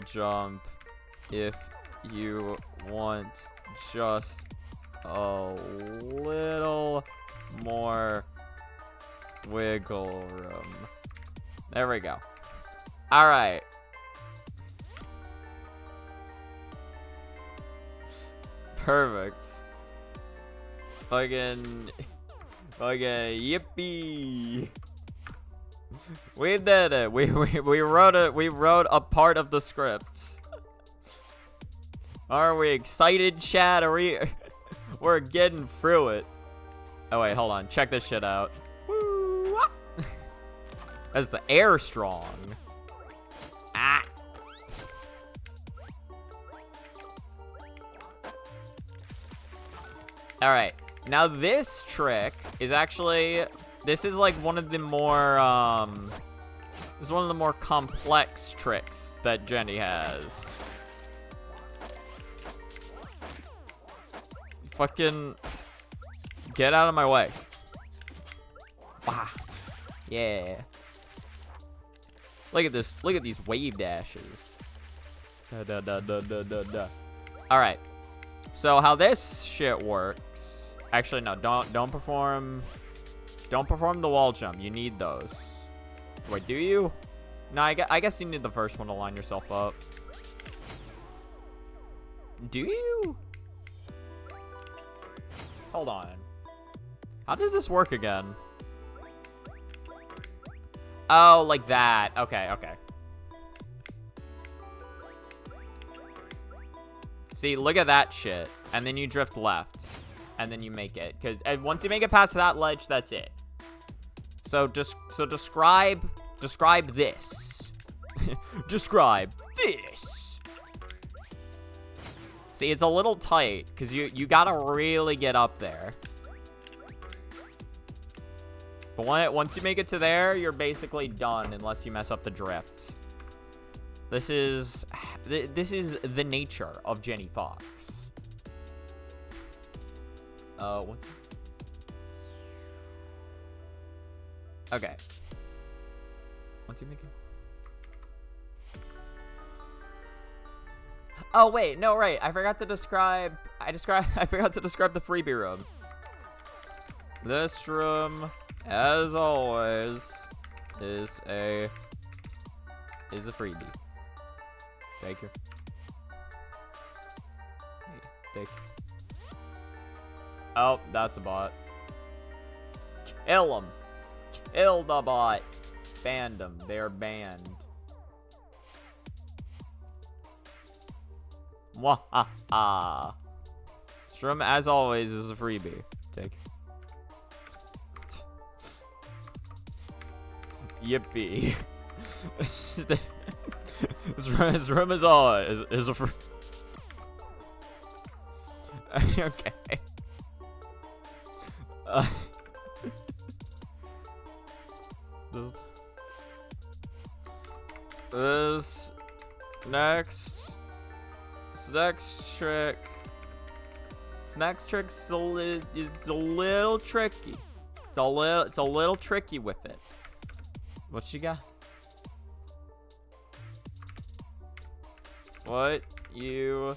jump if you want just a little more wiggle room. There we go. All right. Perfect. Fucking yippee. We did it. We wrote a part of the script. Are we excited, chat? We're getting through it. Oh wait, hold on. Check this shit out. Woo! As the air strong. Ah. All right. Now this trick is actually, this is like one of the more this is one of the more complex tricks that Jenny has. Fucking get out of my way. Wow. Yeah. Look at this. Look at these wave dashes. All right. So how this shit works? Actually, no. Don't perform the wall jump. You need those. Wait, do you? No, I guess you need the first one to line yourself up. Do you? Hold on. How does this work again? Oh, like that. Okay. See, look at that shit. And then you drift left. And then you make it. And once you make it past that ledge, that's it. So describe this. Describe this. See, it's a little tight because you gotta really get up there. But once you make it to there, you're basically done unless you mess up the drift. This is the nature of Jenny Fox. What? Okay. Once you make it. Oh wait, no, right. I forgot to describe. I forgot to describe the freebie room. This room, as always, is a freebie. Thank you. Thank you. Oh, that's a bot. Kill him. Hildebot. Banned them. They're banned. Mwahaha. Shroom, as always, is a freebie. Take. Yippee. Shroom, as always, is a free. Okay. This next trick. This next trick's a little tricky. It's a little tricky with it. What you got? What you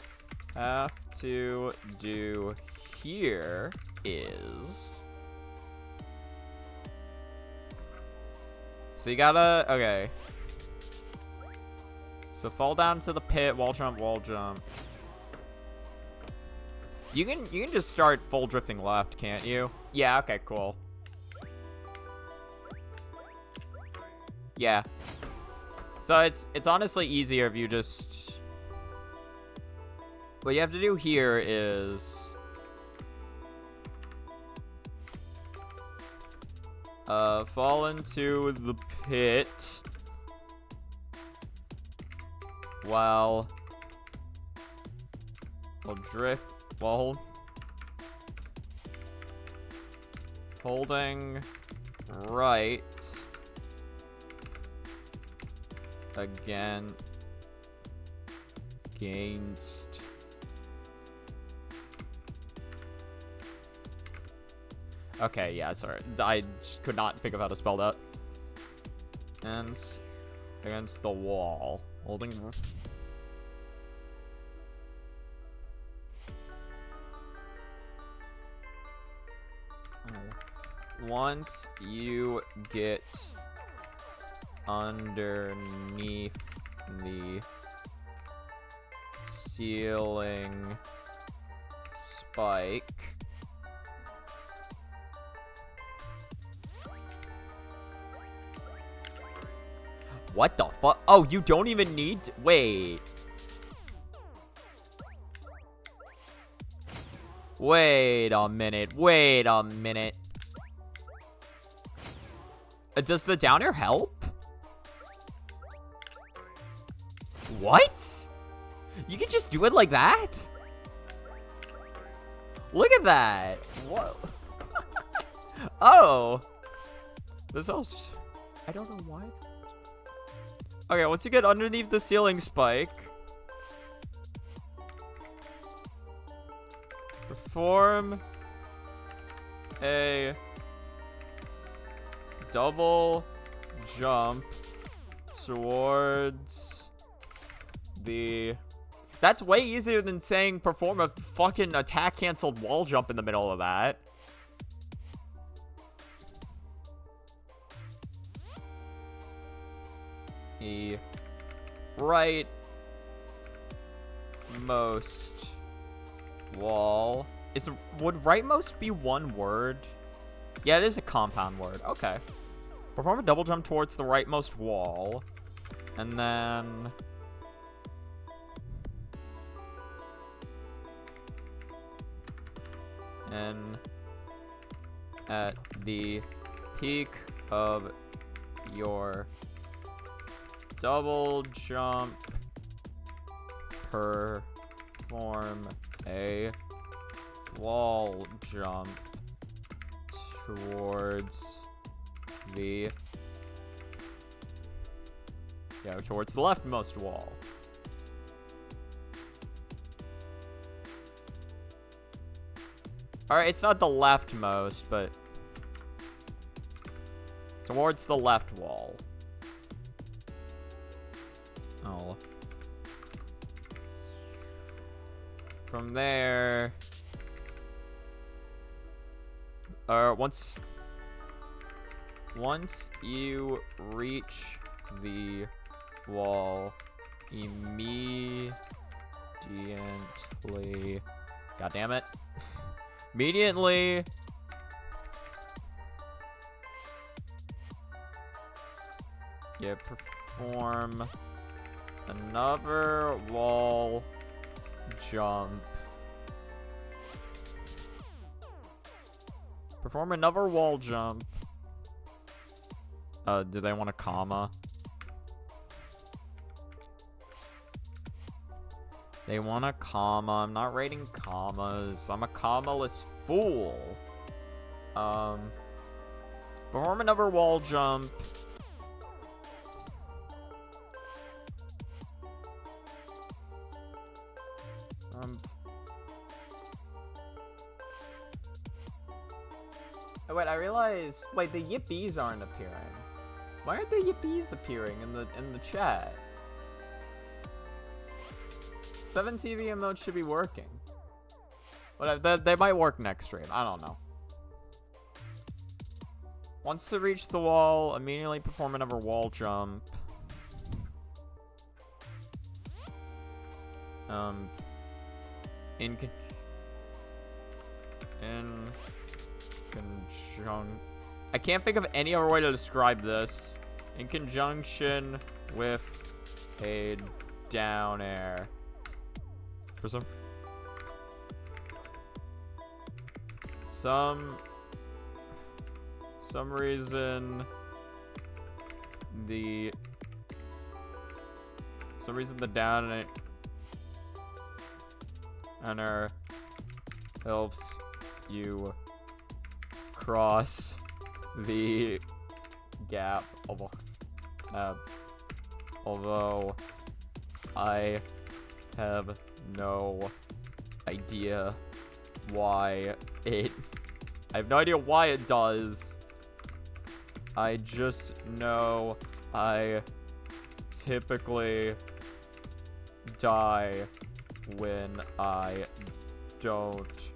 have to do here is, so you gotta, okay. So fall down to the pit, wall jump, wall jump. You can just start full drifting left, can't you? Yeah, okay, cool. Yeah. So it's honestly easier if you just, what you have to do here is fall into the pit while holding right against okay, yeah, sorry. I could not think of how to spell that. And against the wall. Holding. Once you get underneath the ceiling spike, what the fuck? Oh, you don't even need to, wait. Wait a minute. Wait a minute. Does the down air help? What? You can just do it like that? Look at that. Whoa. Oh. This else. I don't know why. Okay, once you get underneath the ceiling spike, perform a double jump towards the... That's way easier than saying perform a fucking attack canceled wall jump in the middle of that. The right most wall is, would rightmost be one word? Yeah, it is a compound word. Okay. Perform a double jump towards the rightmost wall, and then at the peak of your double jump, perform a wall jump towards the towards the leftmost wall. All right, it's not the leftmost, but towards the left wall. Oh. From there, once you reach the wall, immediately, god damn it, immediately You perform another wall jump. Perform another wall jump. Do they want a comma? They want a comma. I'm not rating commas. I'm a comma-less fool. Perform another wall jump. Oh, wait, I realize. Wait, the yippies aren't appearing. Why aren't the yippies appearing in the chat? 7 TV emotes should be working. But they might work next stream. I don't know. Once to reach the wall, immediately perform another wall jump. In conjunction. I can't think of any other way to describe this. In conjunction with a down air. For some reason the down air helps you cross the gap, although I have no idea why it does. I just know I typically die when I don't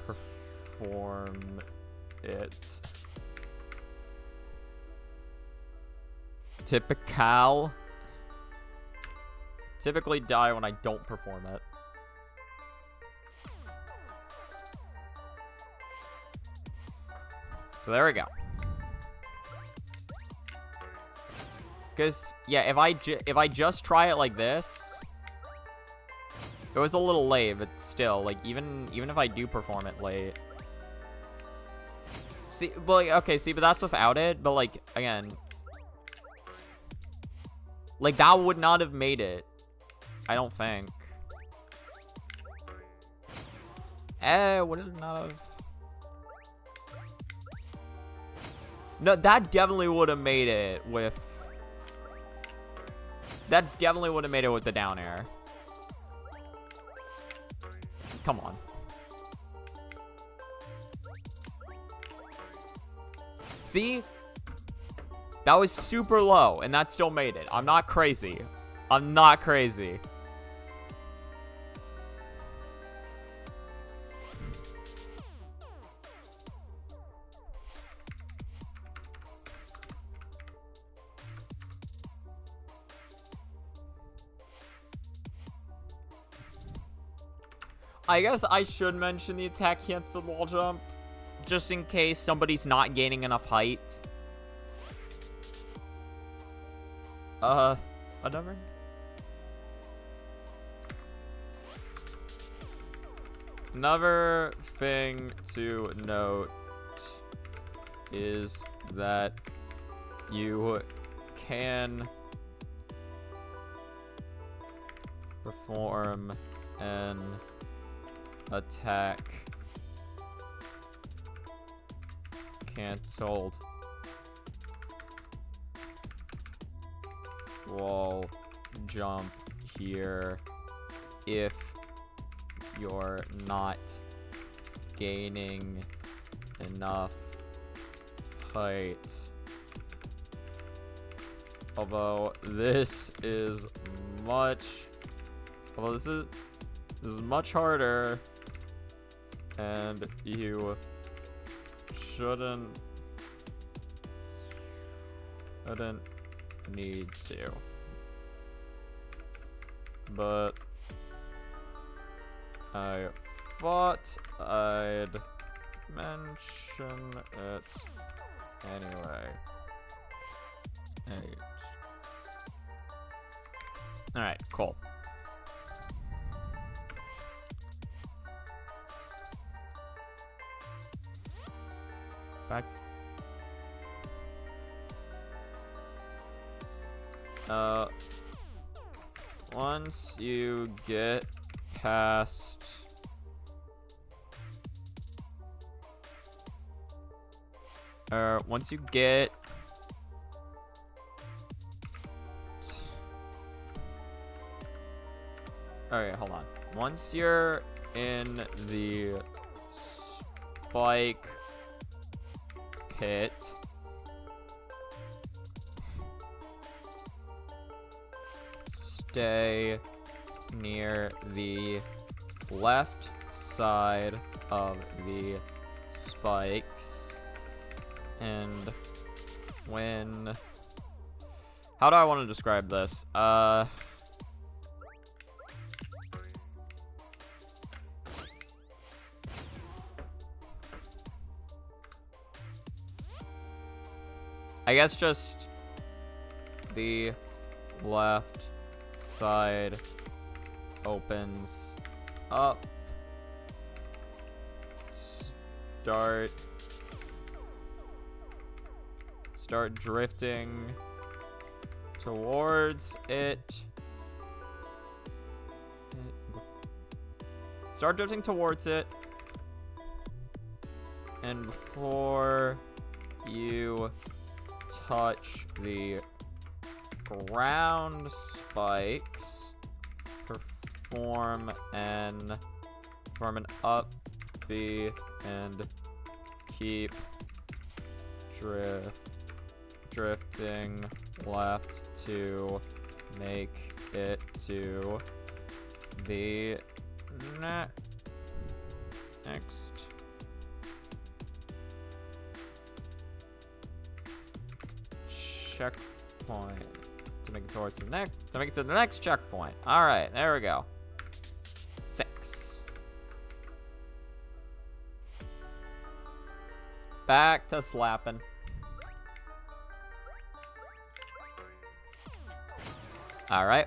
perform it. Typically die when I don't perform it. So there we go. Because yeah, if I just try it like this, it was a little late, but still, like even if I do perform it late. See, well, like, okay, see, but that's without it. But like again, like that would not have made it. I don't think. Would it not have? No, that definitely would have made it with. That definitely would have made it with the down air. Come on. See? That was super low, and that still made it. I'm not crazy. I'm not crazy. I guess I should mention the attack canceled wall jump, just in case somebody's not gaining enough height. Another? Another thing to note is that you can perform an attack canceled wall jump here if you're not gaining enough height. Although this is much harder, and you shouldn't need to. But I thought I'd mention it anyway. 8. Alright, cool. Back. Once you get past once you get okay, hold on. Once you're in the spike pit, stay near the left side of the spikes, and when... How do I want to describe this? I guess just the left side opens up. Start drifting towards it. Start drifting towards it. And before you touch the ground spikes, perform an up B and keep drifting left to make it to the next checkpoint. To make it towards the next checkpoint. All right, there we go. 6. Back to slapping. All right.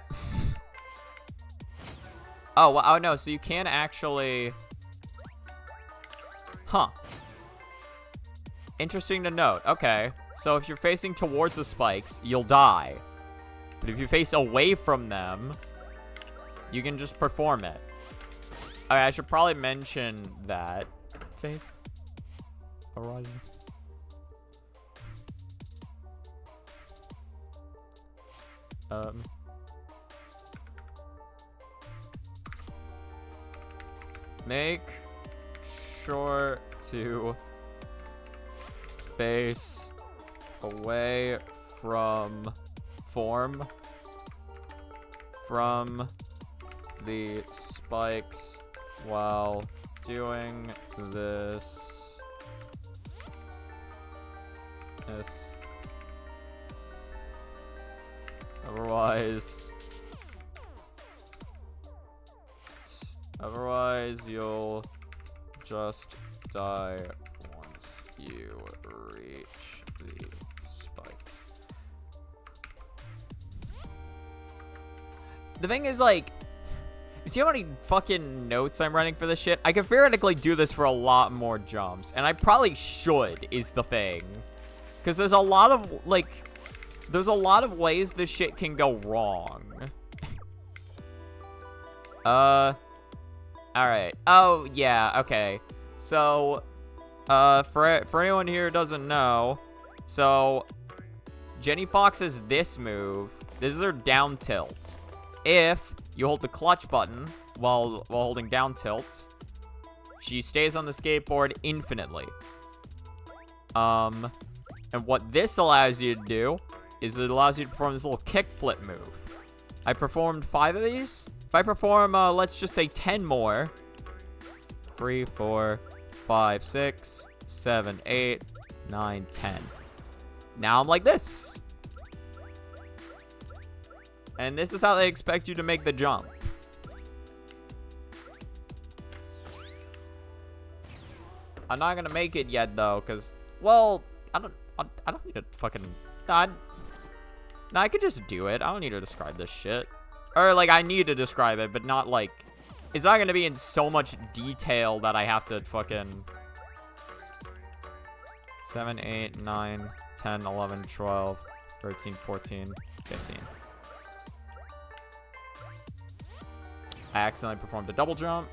Oh, well, oh no, so you can actually... Huh. Interesting to note. Okay. So if you're facing towards the spikes, you'll die. But if you face away from them, you can just perform it. Okay, I should probably mention that. Face. Horizon. Make sure to face away from the spikes while doing this. Otherwise you'll just die once you reach the spikes. The thing is, like, you see how many fucking notes I'm writing for this shit? I could theoretically do this for a lot more jumps, and I probably should, is the thing. Because there's a lot of, like, ways this shit can go wrong. Alright. Oh, yeah, okay. So, for anyone here who doesn't know, so, Jenny Fox has this move. This is her down tilt. If you hold the clutch button while holding down tilt, she stays on the skateboard infinitely. And what this allows you to do is it allows you to perform this little kickflip move. I performed 5 of these. If I perform, let's just say 10 more. 3, 4, 5, 6, 7, 8, 9, 10. Now I'm like this. And this is how they expect you to make the jump. I'm not gonna make it yet though, cause, well, I don't need to fucking. No, I could just do it. I don't need to describe this shit. Or, like, I need to describe it, but not, like... It's not gonna be in so much detail that I have to fucking... 7, 8, 9, 10, 11, 12, 13, 14, 15. I accidentally performed a double jump.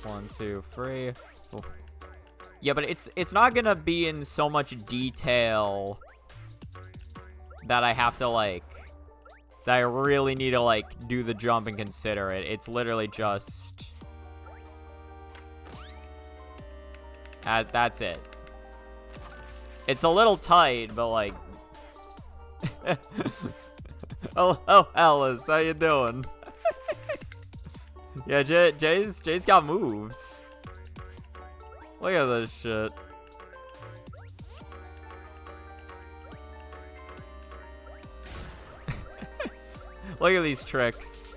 1, 2, 3. Oh. Yeah, but it's not gonna be in so much detail that I have to, like, that I really need to, like, do the jump and consider it. It's literally just... that's it. It's a little tight, but, like... oh, Alice, how you doing? Yeah, Jay's got moves. Look at this shit. Look at these tricks.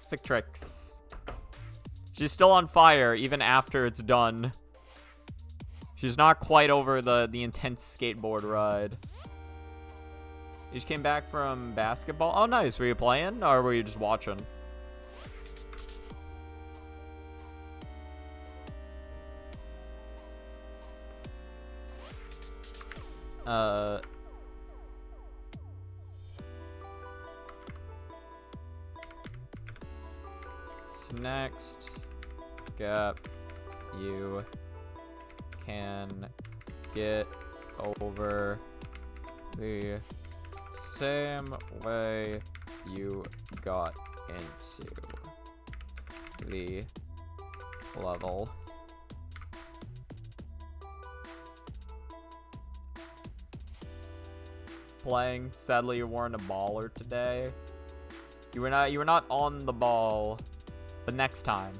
Sick tricks. She's still on fire even after it's done. She's not quite over the intense skateboard ride. You just came back from basketball? Oh, nice. Were you playing or were you just watching? So next, gap, you can get over the same way you got into the level. Playing. Sadly, you weren't a baller today. You were not on the ball, but next time.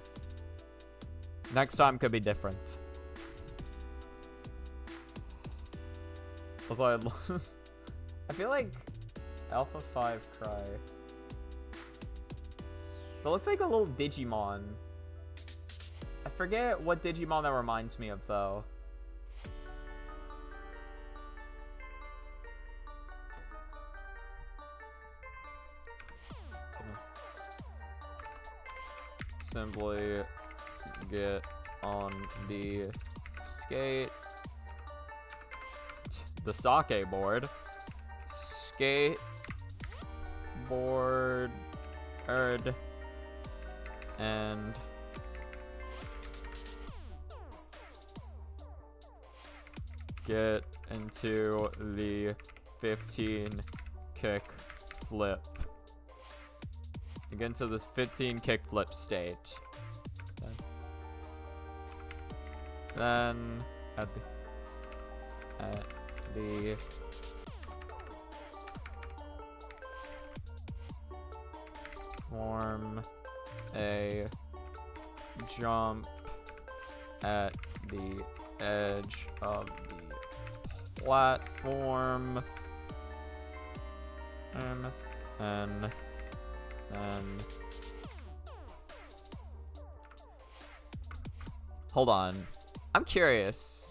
Next time could be different. Also, I feel like Alpha 5 Cry. It looks like a little Digimon. I forget what Digimon that reminds me of, though. Simply get on the skate. The sake board. Skate. Board. And get into the 15 kick flip. Get into this 15 kick flip state. Then at the form a jump at the edge of the platform and hold on. I'm curious.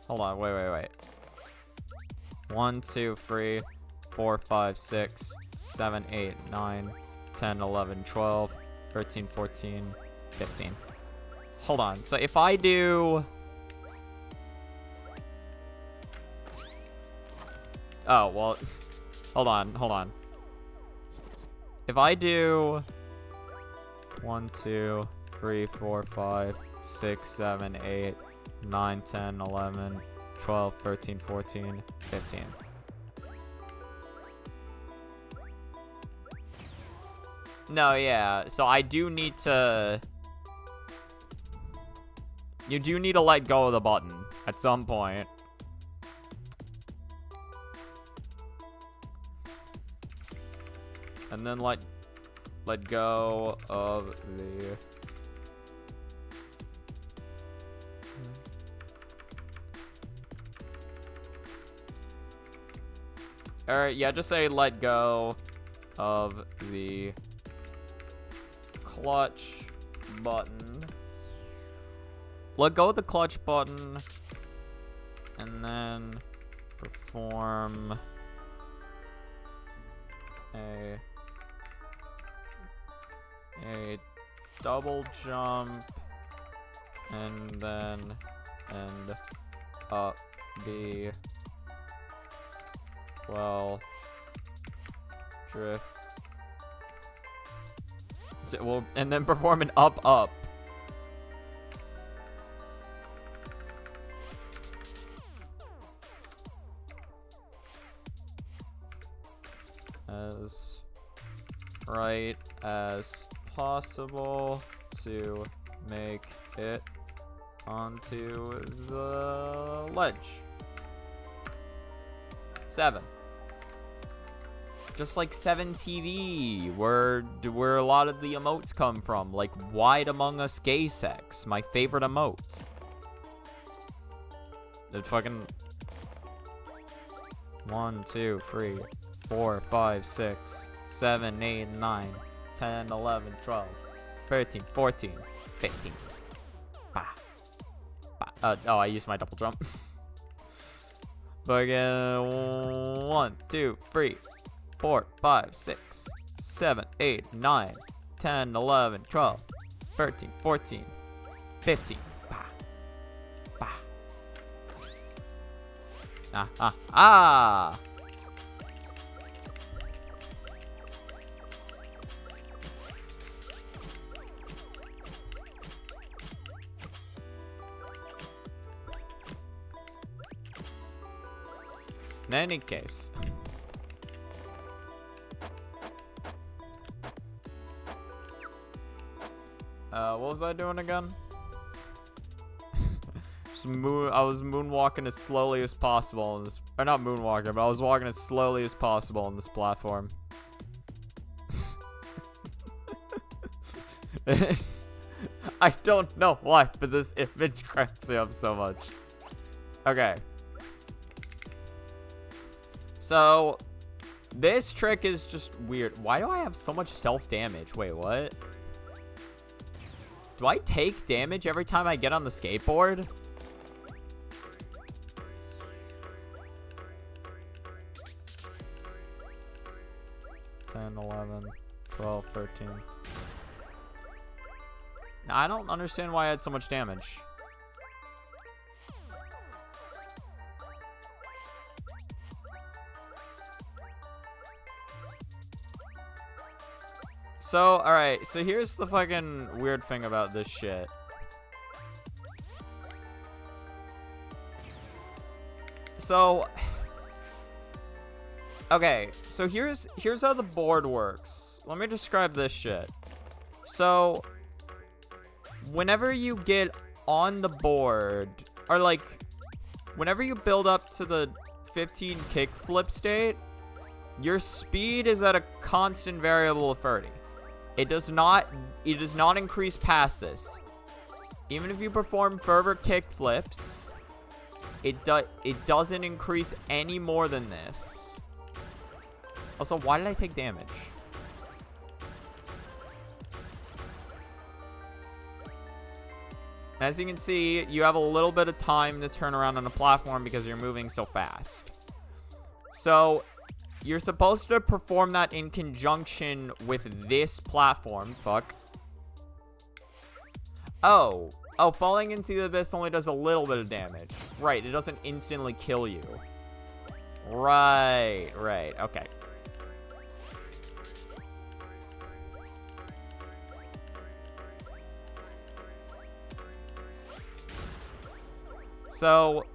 Hold on, wait. 1, 2, 3, 4, 5, 6, 7, 8, 9, 10, 11, 12, 13, 14, 15. Hold on. So if I do... Oh, well... Hold on. If I do... 1, 2, 3, 4, 5, 6, 7, 8, 9, 10, 11, 12, 13, 14, 15. No, yeah. So I do need to... You do need to let go of the button at some point. And then let go of the... Alright, yeah, just say let go of the clutch button. let go of the clutch button, and then perform a double jump, and then end up B, well, drift. Well, and then perform an up. As right as possible to make it onto the ledge. 7. Just like 7 TV, where a lot of the emotes come from, like Wide Among Us Gay Sex, my favorite emote. It fucking 1, 2, 3, 4, 5, 6, 7, 8, 9, 10, 11, 12, 13, 14, 15. Bah. Bah. Oh, I used my double jump. But again, 1, 2, 3, 4, 5, 6, 7, 8, 9, 10, 11, 12, 13, 14, 15. Bah. Bah. Ah! In any case. What was I doing again? I was moonwalking as slowly as possible on this, or not moonwalking, but I was walking as slowly as possible on this platform. I don't know why, but this image cracks me up so much. Okay. So, this trick is just weird. Why do I have so much self-damage? Wait, what? Do I take damage every time I get on the skateboard? $10, $11, $12, $13. Now, I don't understand why I had so much damage. So, alright, so here's the fucking weird thing about this shit. So, okay, so here's how the board works. Let me describe this shit. So, whenever you get on the board, or like, whenever you build up to the 15 kickflip state, your speed is at a constant variable of 30. It does not increase past this. Even if you perform further kickflips, it doesn't increase any more than this. Also, why did I take damage? As you can see, you have a little bit of time to turn around on a platform because you're moving so fast. So, you're supposed to perform that in conjunction with this platform. Fuck. Oh, falling into the abyss only does a little bit of damage. Right, it doesn't instantly kill you. Right, okay. So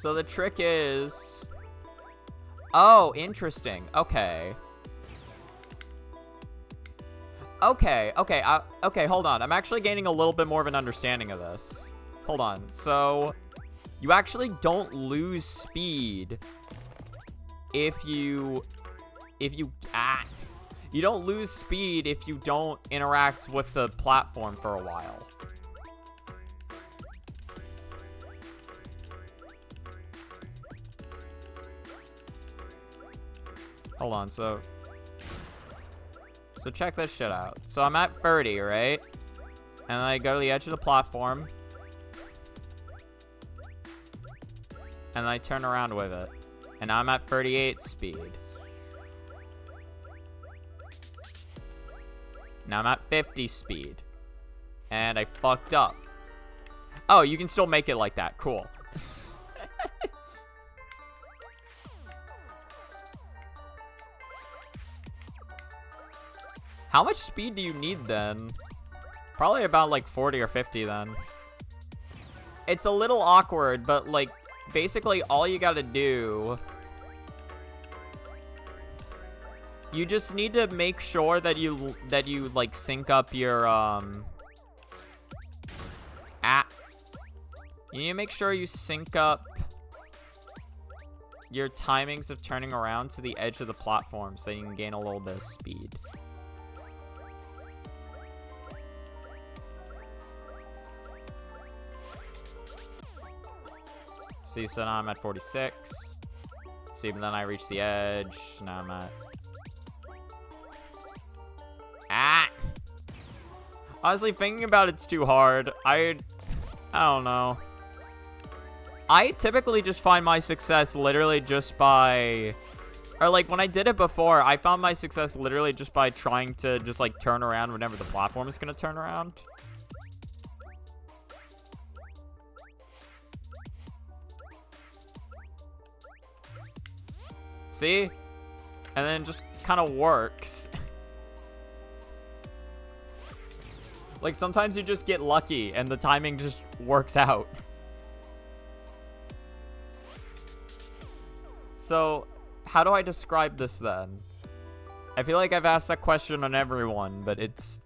the trick is... Oh, interesting. Okay, hold on. I'm actually gaining a little bit more of an understanding of this. Hold on. So, you actually don't lose speed if you don't lose speed if you don't interact with the platform for a while. Hold on, so check this shit out. So I'm at 30, right? And I go to the edge of the platform. And I turn around with it. And I'm at 38 speed. Now I'm at 50 speed. And I fucked up. Oh, you can still make it like that. Cool. How much speed do you need then? Probably about like 40 or 50 then. It's a little awkward, but like basically all you gotta do, you just need to make sure that you like sync up your you need to make sure you sync up your timings of turning around to the edge of the platform so you can gain a little bit of speed. See, so now I'm at 46. See, but then I reach the edge. Now I'm at... Honestly, thinking about it's too hard. I don't know. I typically just find my success literally just by... Or, like, when I did it before, I found my success literally just by trying to just, like, turn around whenever the platform is going to turn around. See? And then it just kind of works. Like, sometimes you just get lucky and the timing just works out. So, how do I describe this then? I feel like I've asked that question on everyone, but it's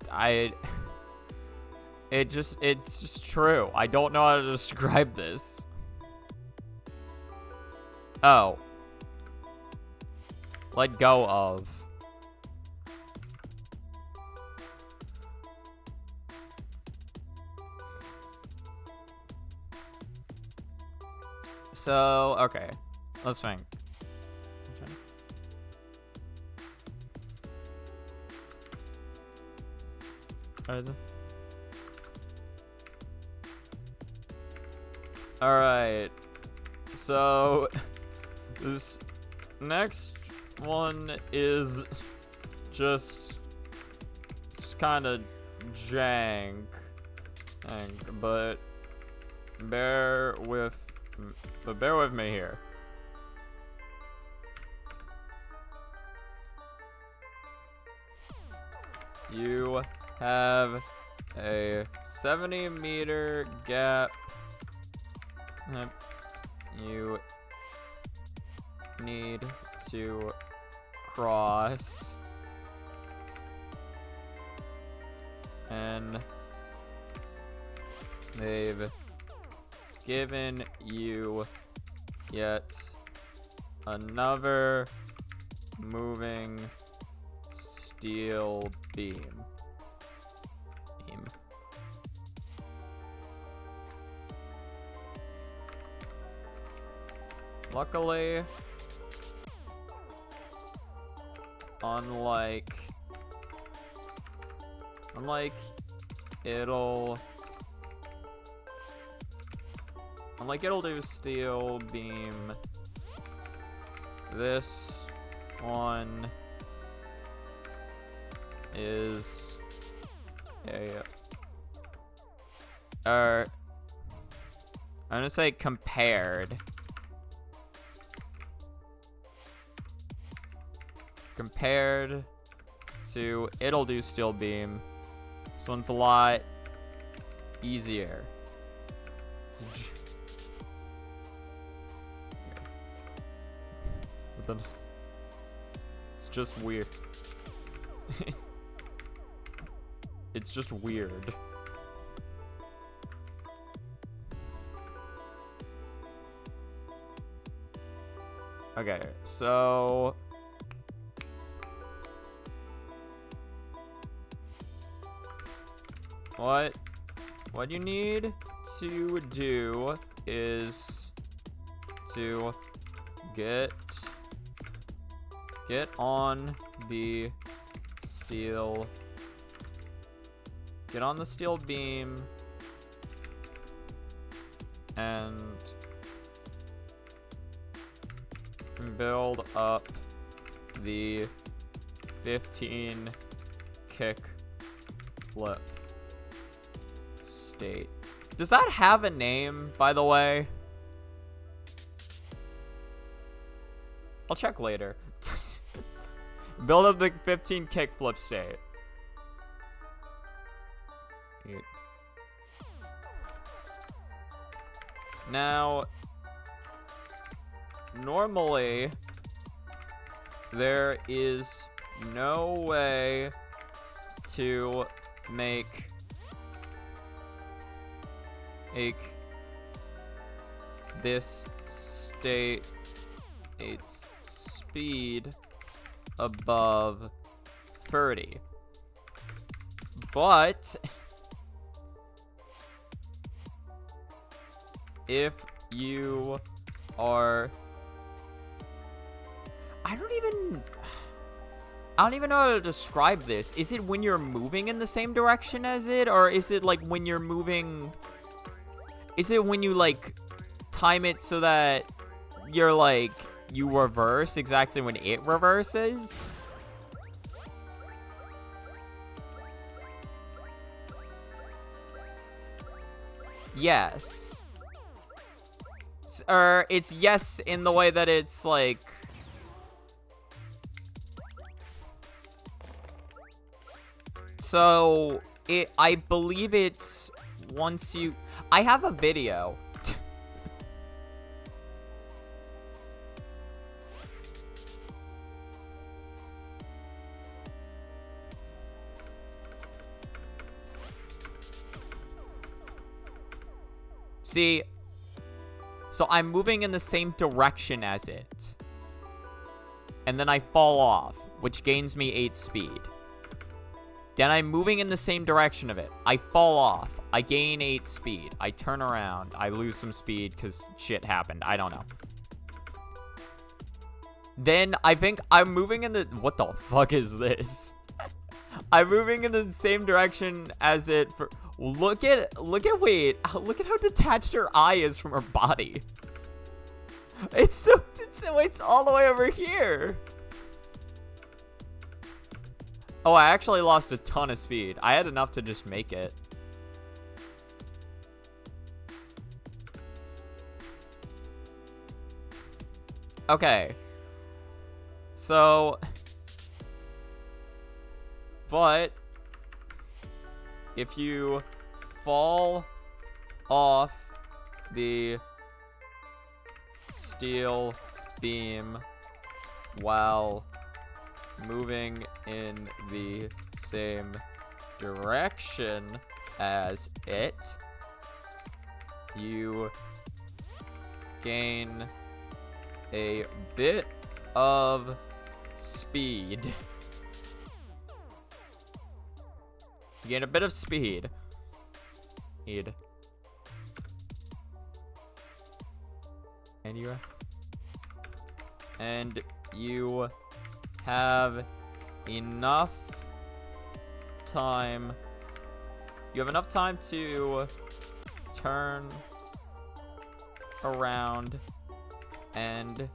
just true. I don't know how to describe this. Oh. Let go of. So, okay. Let's think. Alright. So, this next one is just kind of jank, but bear with me here. You have a 70-meter gap. You need to cross, and they've given you yet another moving steel beam. Luckily, unlike it'll do steel beam, this one is I'm gonna say compared to it'll do steel beam, this one's a lot easier. But then it's just weird. It's just weird. Okay, so what you need to do is to get on the steel Get on the steel beam. And build up the 15 kick flip state. Does that have a name, by the way? I'll check later. Build up the 15 kick flip state. Now, normally, there is no way to make this state its speed above 30. But if you are, I don't even know how to describe this. Is it when you're moving in the same direction as it, or is it like when you're moving, is it when you like time it so that you're like, you reverse exactly when it reverses? Yes. Or it's yes in the way that it's like, so I believe it's once you, I have a video. See, so I'm moving in the same direction as it. And then I fall off, which gains me 8 speed. Then I'm moving in the same direction of it. I fall off. I gain 8 speed. I turn around. I lose some speed because shit happened. I don't know. Then I think I'm moving in the... What the fuck is this? I'm moving in the same direction as it for... Look at how detached her eye is from her body. It's all the way over here. Oh, I actually lost a ton of speed. I had enough to just make it. Okay. So, but if you fall off the steel beam while moving in the same direction as it, you gain a bit of speed. You gain a bit of speed. And you have enough time. You have enough time to turn around and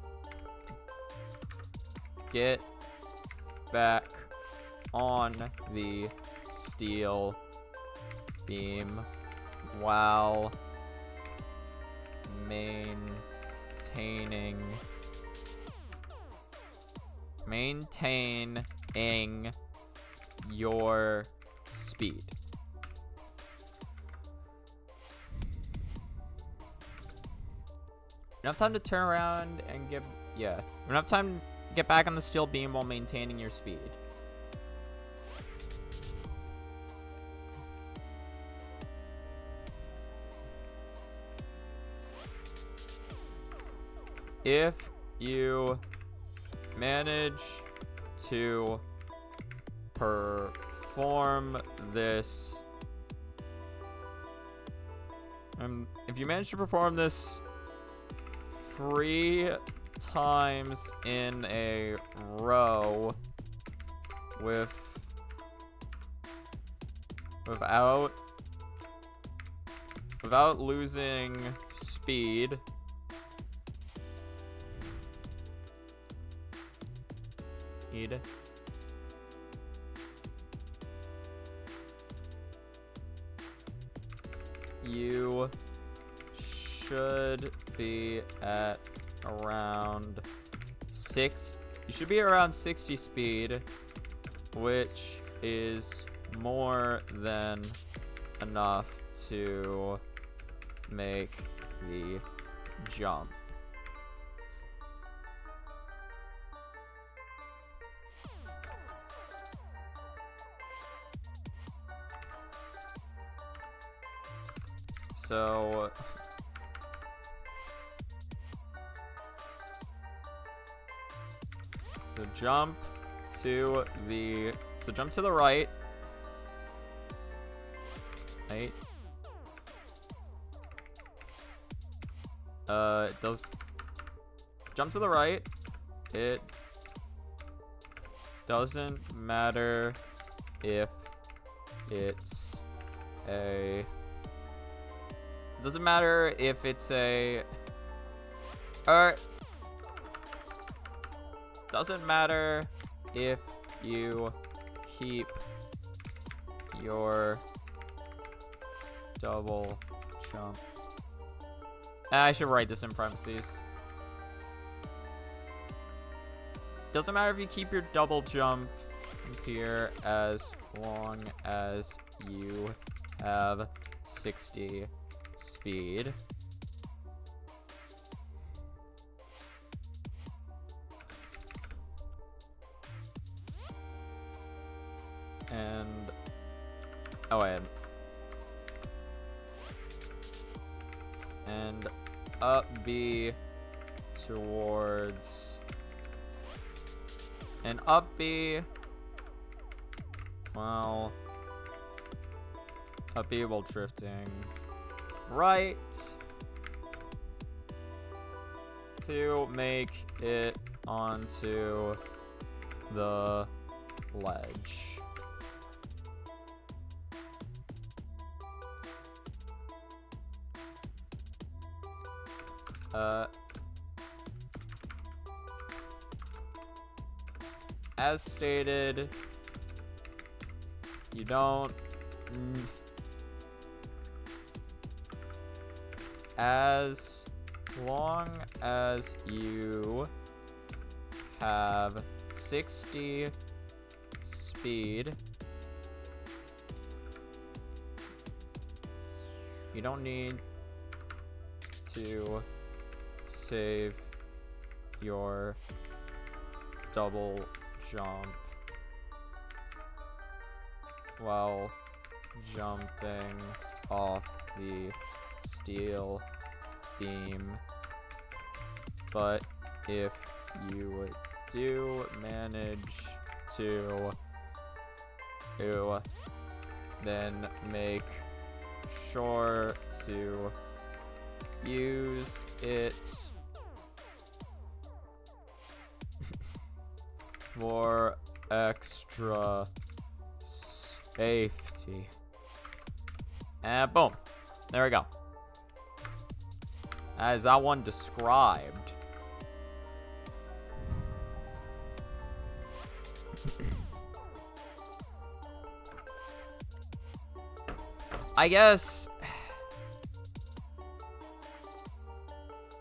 get back on the steel beam while maintaining your speed. Enough time to turn around and enough time to get back on the steel beam while maintaining your speed. If you manage to perform this, if you manage to perform this 3 times in a row with without losing speed. You should be at around 60 speed, which is more than enough to make the jump. So jump to the right. Right. It does jump to the right. It doesn't matter if it's a doesn't matter if you keep your double jump. I should write this in parentheses. Doesn't matter if you keep your double jump here as long as you have 60 speed. And oh wait. And up B towards and up B. Well, up B while drifting right to make it onto the ledge. As stated, you don't as long as you have 60 speed, you don't need to save your double jump while jumping off the steel beam. But if you do manage to then make sure to use it for extra safety. And boom. There we go. As that one described. I guess.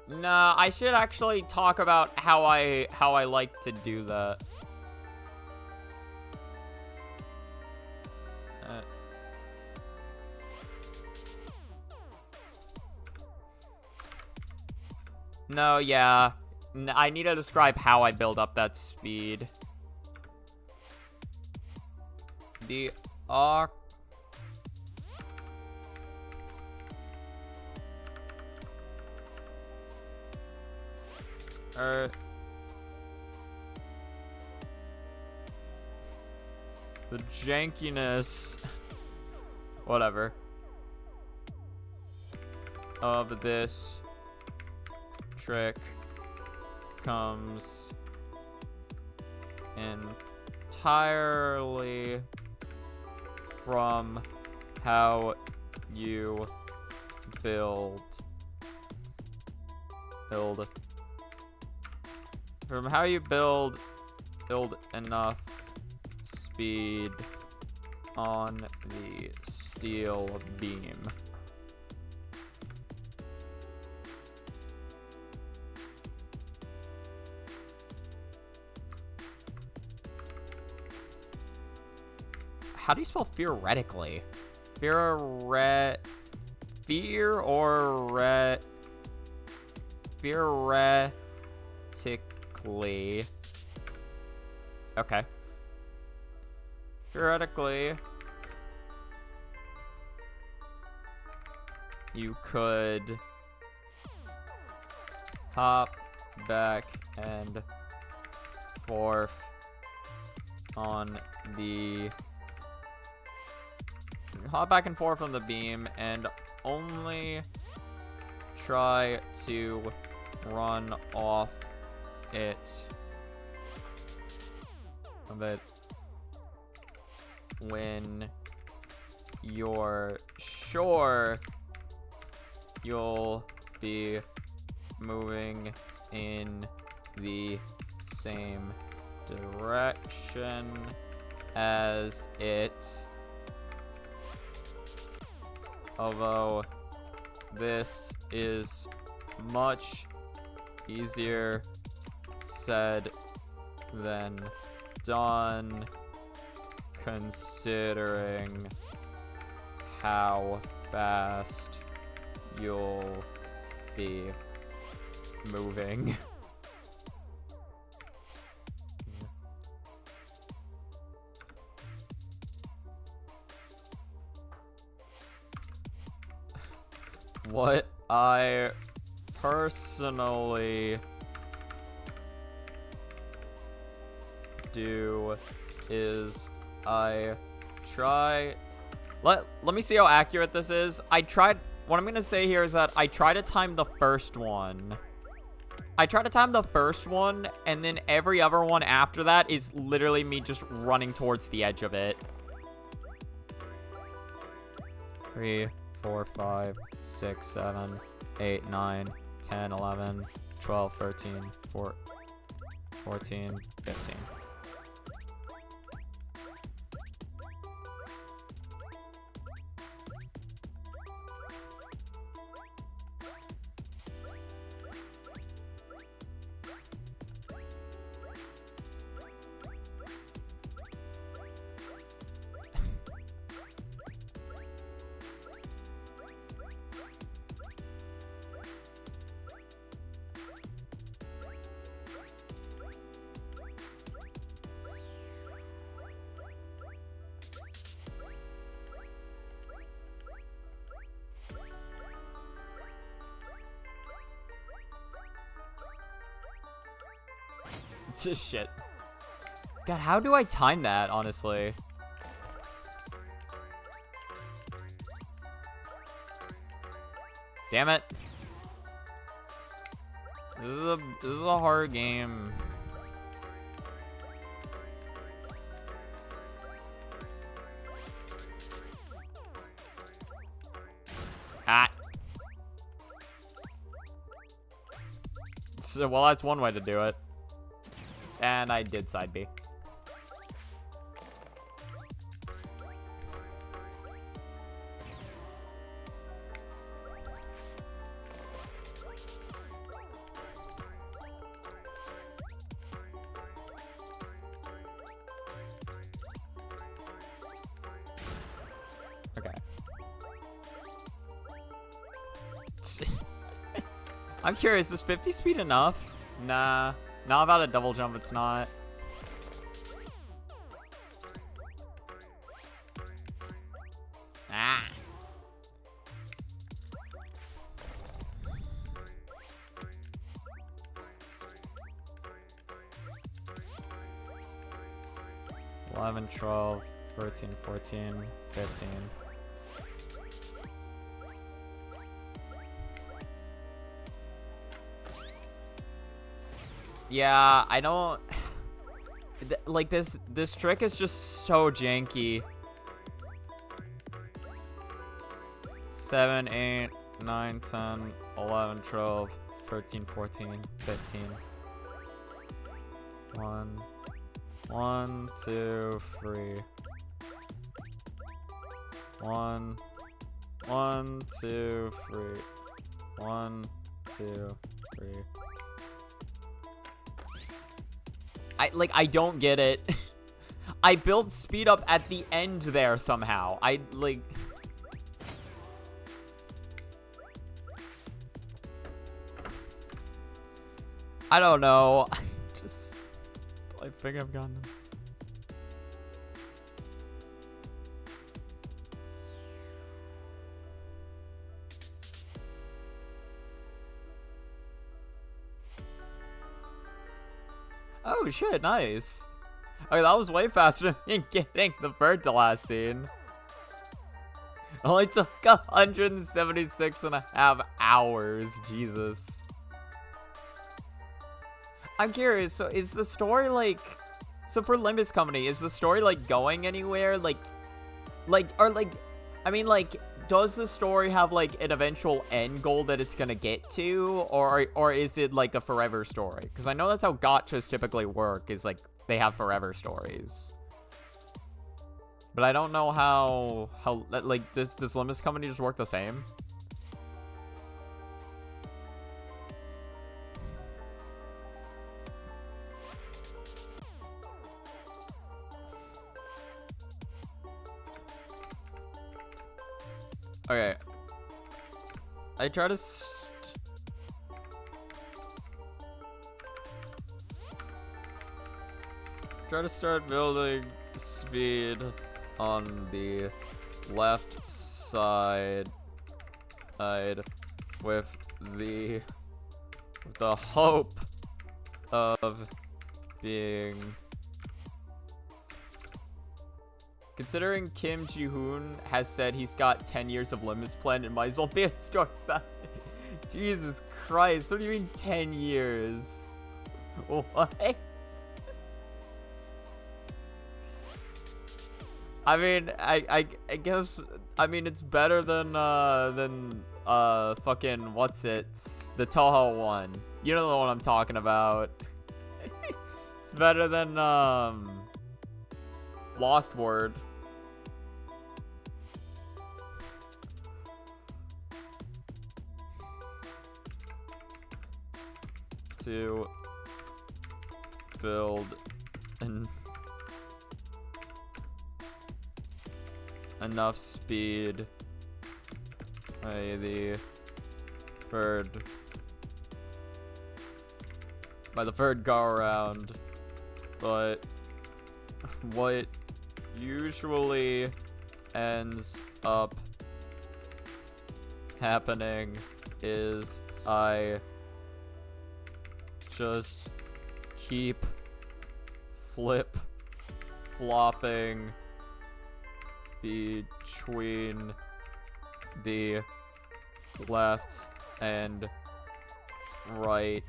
Nah, I should actually talk about how I like to do that. No, yeah. I need to describe how I build up that speed. The the jankiness, whatever, of this trick comes entirely from how you build from how you build enough speed on the steel beam. How do you spell theoretically? Theoretically. Okay. Theoretically, you could hop back and forth on the beam and only try to run off it when you're sure you'll be moving in the same direction as it. Although this is much easier said than done, considering how fast you'll be moving. What I personally do is I try... Let me see how accurate this is. What I'm going to say here is that I try to time the first one. And then every other one after that is literally me just running towards the edge of it. 3, 4, 5, 6, 7, 8, 9, 10, 11, 12, 13, 14, 15. Just shit. God, how do I time that, honestly? Damn it. This is a hard game. Ah. So, well, that's one way to do it. And I did side B. Okay. I'm curious, is 50 speed enough? Nah. Not about a double jump, it's not. Ah. $11, $12, $13, $14, $15. Yeah, I don't... Like, this trick is just so janky. 7, 8, 9, 10, 11, 12, 13, 14, 15. 1, 1, 2, 3. 1, 1, 2, 3. 1, 2, 3. I don't get it. I built speed up at the end there somehow. I don't know. I think I've gotten them. Oh shit, nice. Okay, that was way faster than getting the bird to last scene. Only took 176.5 hours. Jesus. I'm curious, so is the story so for Limbus Company, is the story going anywhere? I mean, does the story have an eventual end goal that it's gonna get to, or is it a forever story? Because I know that's how gachas typically work, is they have forever stories. But I don't know how does Limbus Company just work the same? Okay. I try to start building speed on the left side with the hope of being. Considering Kim Ji-hoon has said he's got 10 years of limits planned, it might as well be a story about it. Jesus Christ, what do you mean 10 years? What? I mean, I guess, I mean, it's better than fucking, what's it? The Toho one. You know the one I'm talking about. It's better than, Lost Word. To build enough speed by the third go around, but what usually ends up happening is I just keep flip-flopping between the left and right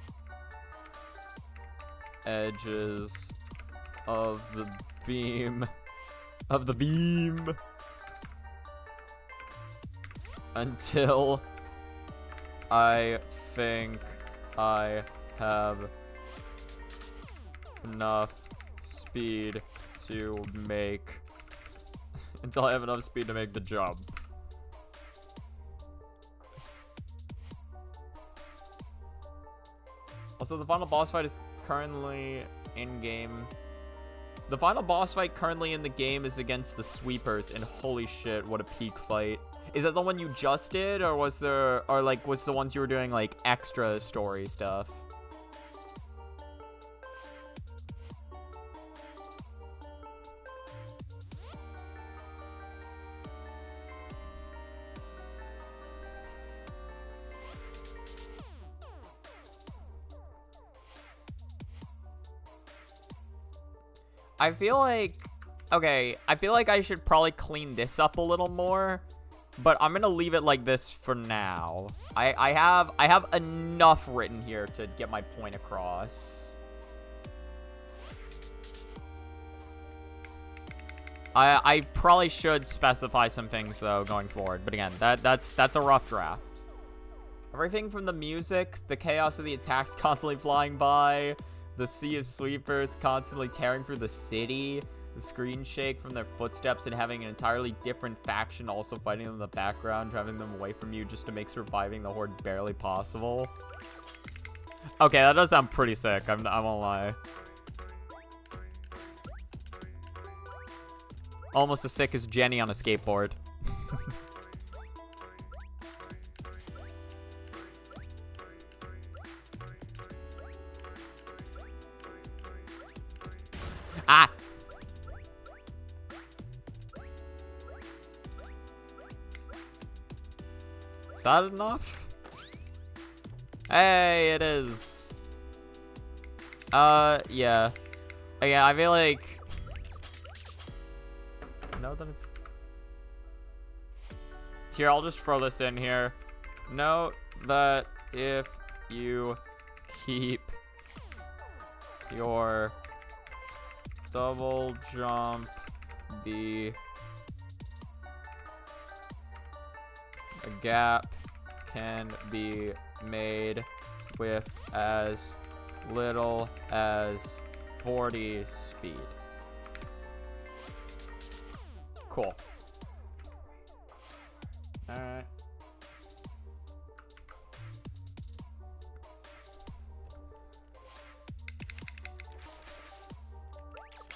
edges of the beam until I think I have enough speed to make the jump. Also, the final boss fight is currently in game. The final boss fight currently in the game is against the sweepers, and holy shit, what a peak fight. Is that the one you just did, or was the ones you were doing extra story stuff? I feel like I should probably clean this up a little more, but I'm gonna leave it like this for now. I have enough written here to get my point across. I probably should specify some things though going forward. But again, that's a rough draft. Everything from the music, the chaos of the attacks constantly flying by, the sea of sweepers constantly tearing through the city, the screen shake from their footsteps and having an entirely different faction also fighting in the background, driving them away from you just to make surviving the horde barely possible. Okay, that does sound pretty sick. I won't lie. Almost as sick as Jenny on a skateboard. Ah! Is that enough? Hey, it is. Yeah. Yeah, I feel like... Note that... Here, I'll just throw this in here. Note that if you keep your double jump, the gap can be made with as little as 40 speed. Cool. Alright.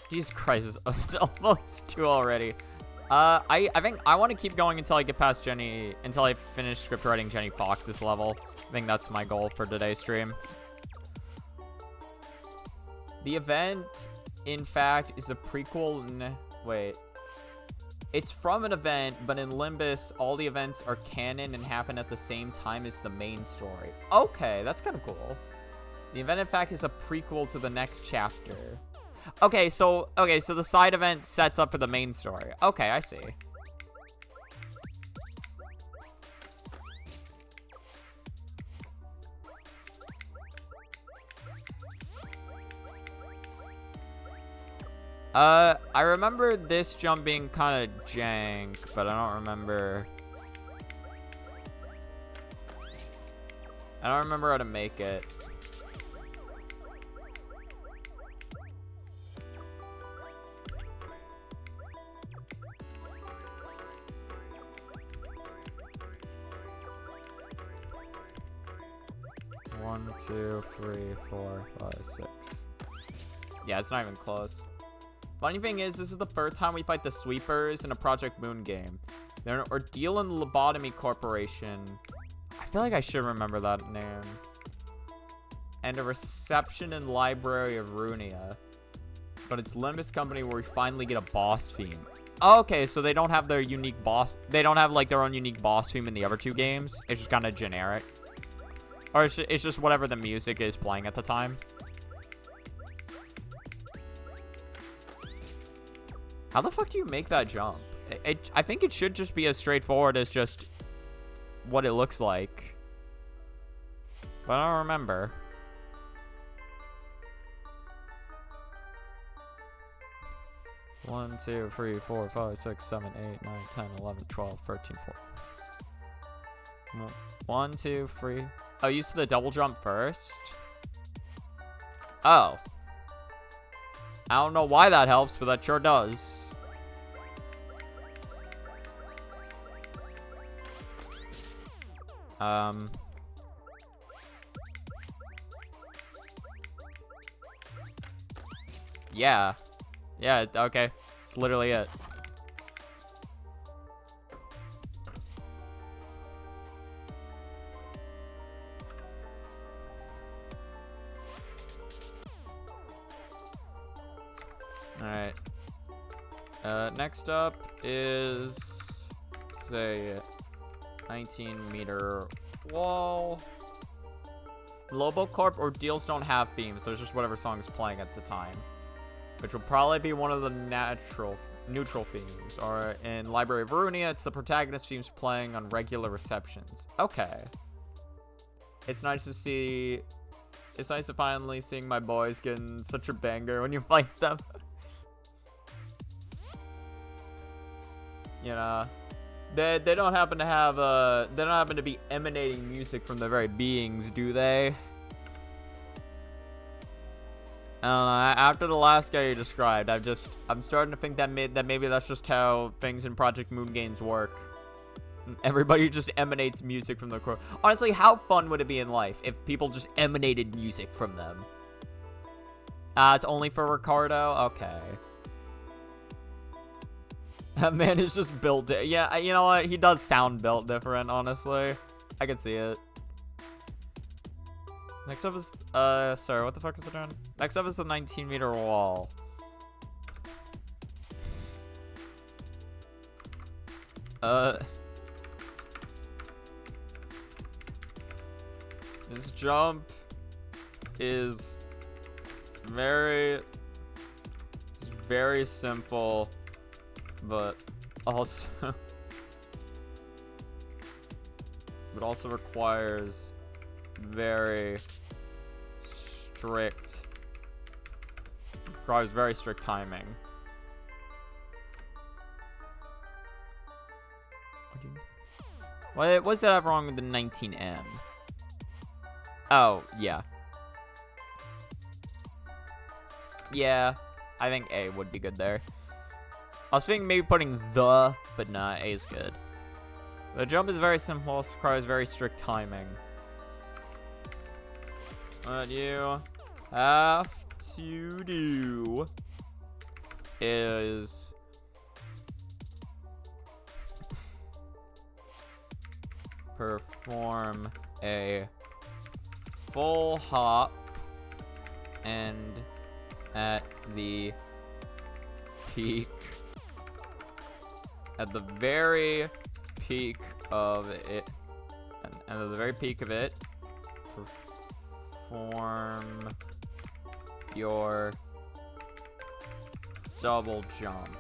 Jesus Christ, it's almost 2 already. I think I want to keep going until I get past Jenny, until I finish script writing Jenny Fox's level. I think that's my goal for today's stream. The event, in fact, is a prequel. Wait. It's from an event, but in Limbus, all the events are canon and happen at the same time as the main story. Okay, that's kind of cool. The event, in fact, is a prequel to the next chapter. Okay, so the side event sets up for the main story. Okay, I see. I remember this jump being kind of jank, but I don't remember how to make it. One, two, 3, 4, 5, 6. Yeah, it's not even close. Funny thing is, this is the first time we fight the sweepers in a Project Moon game. They're an Ordeal and Lobotomy Corporation. I feel like I should remember that name. And a reception and library of Runia. But it's Limbus Company where we finally get a boss theme. Okay, so they don't have their unique boss. They don't have like their own unique boss theme in the other 2 games. It's just kind of generic. Or it's just whatever the music is playing at the time. How the fuck do you make that jump? I think it should just be as straightforward as just what it looks like. But I don't remember. One, 2, 3, 4, 5, 6, 7, 8, 9, 10, 11, 12, 13, 14. 1, 2, 3. Oh, you used the double jump first? Oh. I don't know why that helps, but that sure does. Yeah. Yeah, okay. It's literally it. Alright. Next up is a 19-meter wall. Lobocorp or Deals don't have themes, so it's just whatever song is playing at the time. Which will probably be one of the neutral themes. Or in Library of Runia, it's the protagonist themes playing on regular receptions. Okay. It's nice to see... It's nice to finally seeing my boys getting such a banger when you fight them. You know, they don't happen to have they don't happen to be emanating music from their very beings, do they? I don't know. After the last guy you described, I'm starting to think that maybe that's just how things in Project Moon games work. Everybody just emanates music from their core. Honestly, how fun would it be in life if people just emanated music from them? It's only for Ricardo? Okay. That man is just built. Yeah, you know what? He does sound built different, honestly. I can see it. Next up is, sorry, what the fuck is it doing? Next up is the 19-meter wall. This jump is very simple, but also requires very strict timing. What does that have wrong with the 19M? Oh, yeah. Yeah, I think A would be good there. I was thinking maybe putting the, but nah, A is good. The jump is very simple, also requires very strict timing. What you have to do is perform a full hop and at the very peak of it, and at the very peak of it, perform your double jump.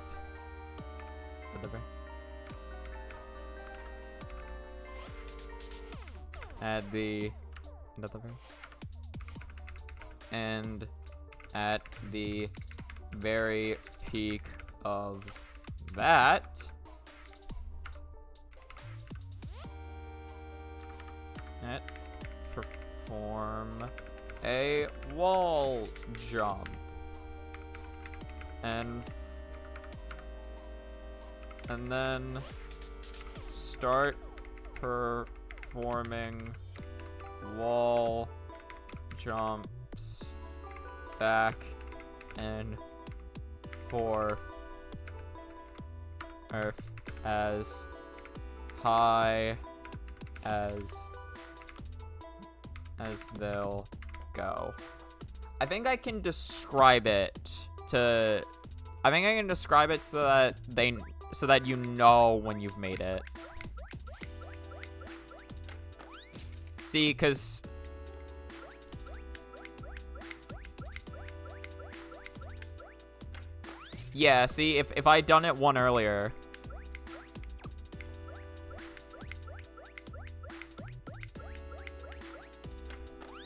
And at the very peak of that, perform a wall jump. And then start performing wall jumps back and forth as high as they'll go. I think I can describe it so that you know when you've made it. See, cause yeah, see, if I'd done it one earlier.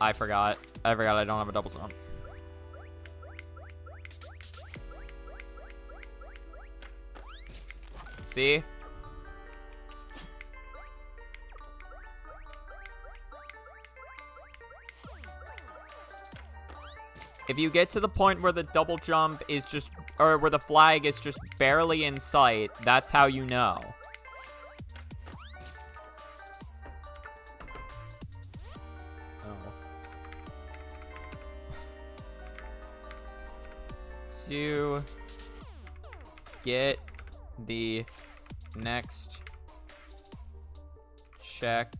I forgot I don't have a double jump. See? If you get to the point where the double jump is just, or where the flag is just barely in sight, that's how you know. To get the next checkpoint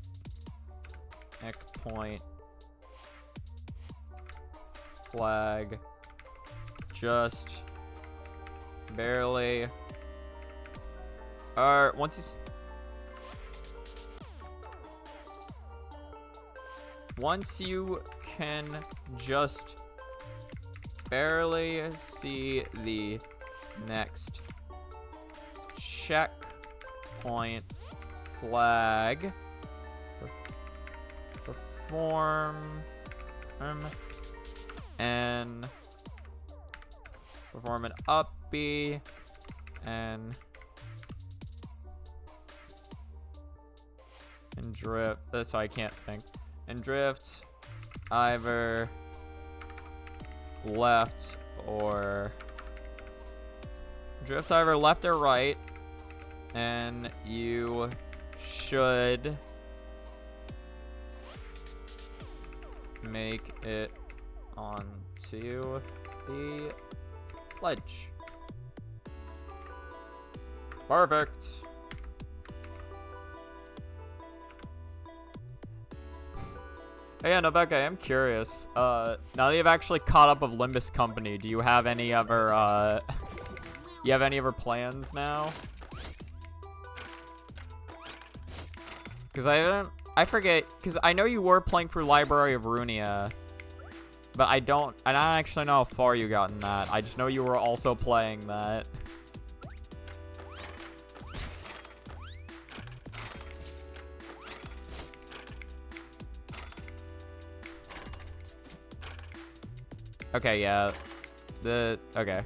flag, just barely, or once you can just barely see the next checkpoint flag, perform an up B and And drift. That's why I can't think. And drift either left or right. And you should make it onto the ledge. Perfect. Hey, yeah, Nebeka, I'm curious. Now that you've actually caught up with Limbus Company, do you have any other, you have any other plans now? Because I forget, because I know you were playing through Library of Runia, but I don't actually know how far you got in that. I just know you were also playing that. Okay, yeah. Okay.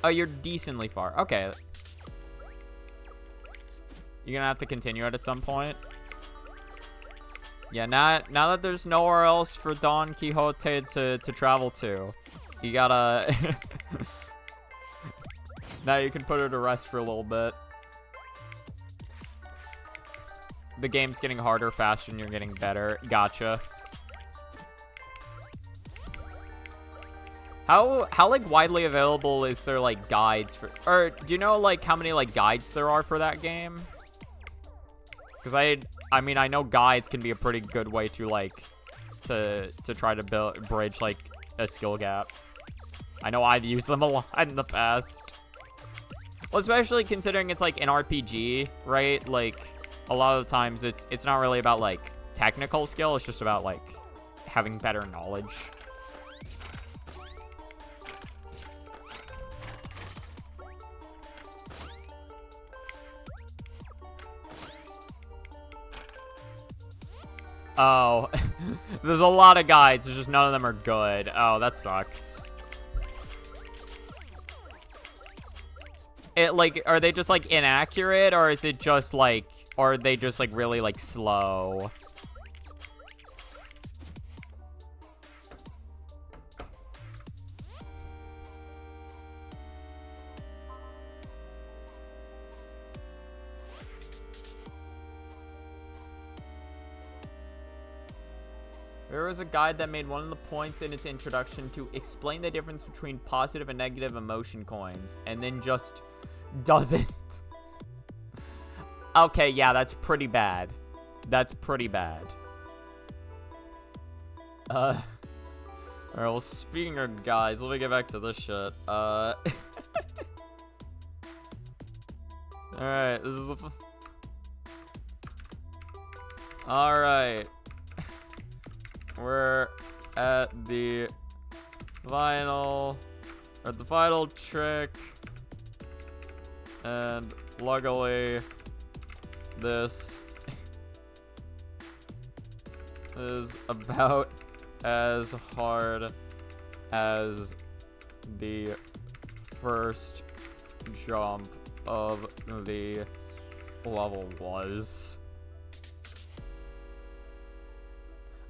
Oh, you're decently far. Okay. You're gonna have to continue it at some point. Yeah, now that there's nowhere else for Don Quixote to travel to, you gotta... Now you can put her to rest for a little bit. The game's getting harder faster and you're getting better. Gotcha. How like widely available is there like guides for, or do you know like how many like guides there are for that game? Because I mean I know guides can be a pretty good way to like to try to bridge like a skill gap. I know I've used them a lot in the past. Well, especially considering it's like an RPG, right? Like a lot of the times it's not really about like technical skill, it's just about like having better knowledge. Oh, there's a lot of guides, it's just none of them are good. Oh, that sucks. It like, are they just like inaccurate, or is it just like, or are they just like really like slow? There was a guide that made one of the points in its introduction to explain the difference between positive and negative emotion coins, and then just doesn't. Okay, yeah, that's pretty bad. That's pretty bad. Alright, well, speaking of guides, let me get back to this shit. Alright, this is the... Alright. We're at the final trick, and luckily this is about as hard as the first jump of the level was.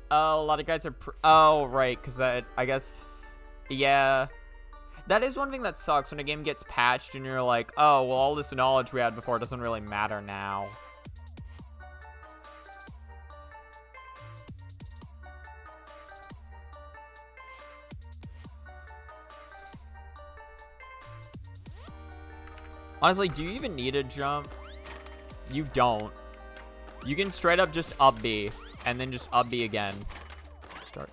Oh, a lot of guys are oh, right, because that, I guess, yeah. That is one thing that sucks when a game gets patched and you're like, oh, well, all this knowledge we had before doesn't really matter now. Honestly, do you even need a jump? You don't. You can straight up just up B. And then just up B again. Start.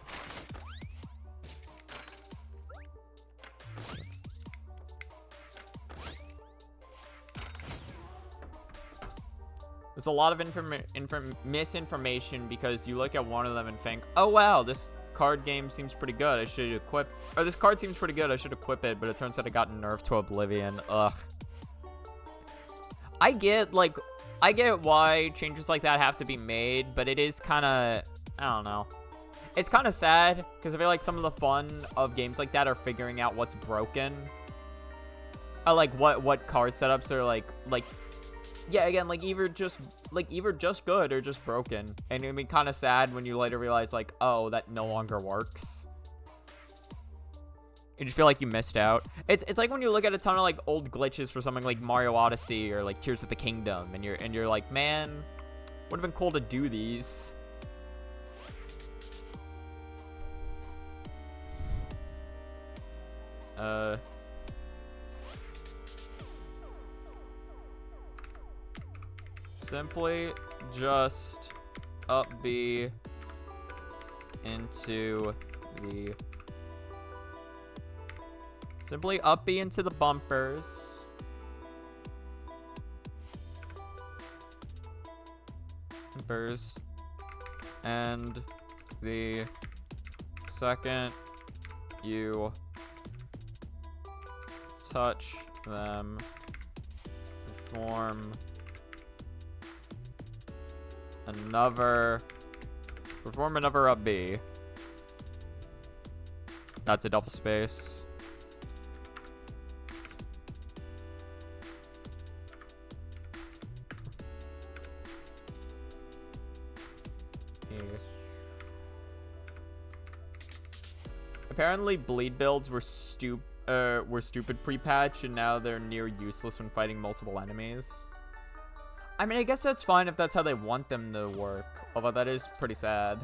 There's a lot of misinformation because you look at one of them and think, oh wow, this card game seems pretty good. I should equip, or this card seems pretty good. I should equip it, but it turns out it got nerfed to oblivion. Ugh. I get why changes like that have to be made, but it is kind of, I don't know. It's kind of sad, because I feel like some of the fun of games like that are figuring out what's broken. Like, what card setups are, like, yeah, again, like either just good or just broken. And it'd be kind of sad when you later realize like, oh, that no longer works. You just feel like you missed out. It's like when you look at a ton of like old glitches for something like Mario Odyssey or like Tears of the Kingdom, and you're like, man, would have been cool to do these. Simply just up B into the... Simply up B into the bumpers. Bumpers. And the second you touch them, perform another up B. That's a double space. Here. Apparently bleed builds were stupid pre-patch, and now they're near useless when fighting multiple enemies. I mean, I guess that's fine if that's how they want them to work, although that is pretty sad.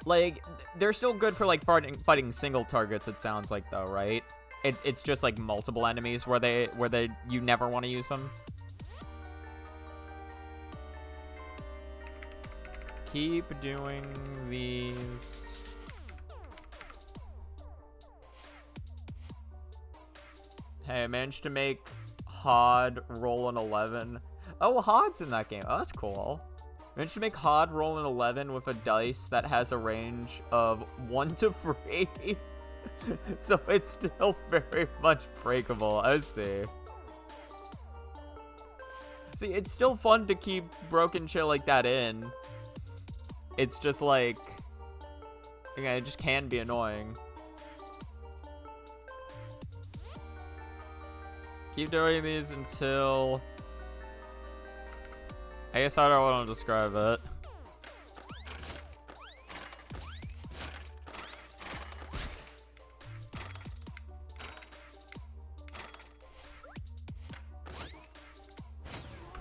Like, they're still good for, like, fighting single targets, it sounds like, though, right? It's just, like, multiple enemies where you never want to use them. Keep doing these. Hey, I managed to make Hod roll an 11. Oh, Hod's in that game. Oh, that's cool. Managed to make Hod roll an 11 with a dice that has a range of 1 to 3. So it's still very much breakable. I see. See, it's still fun to keep broken shit like that in. It's just like... yeah, it just can be annoying. Keep doing these until... I guess I don't want to describe it.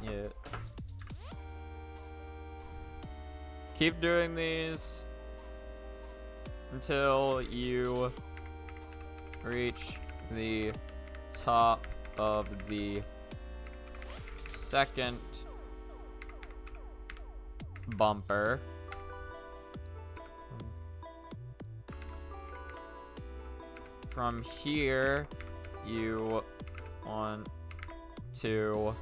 Yeah. Keep doing these until you reach the top of the second bumper. From here, you want to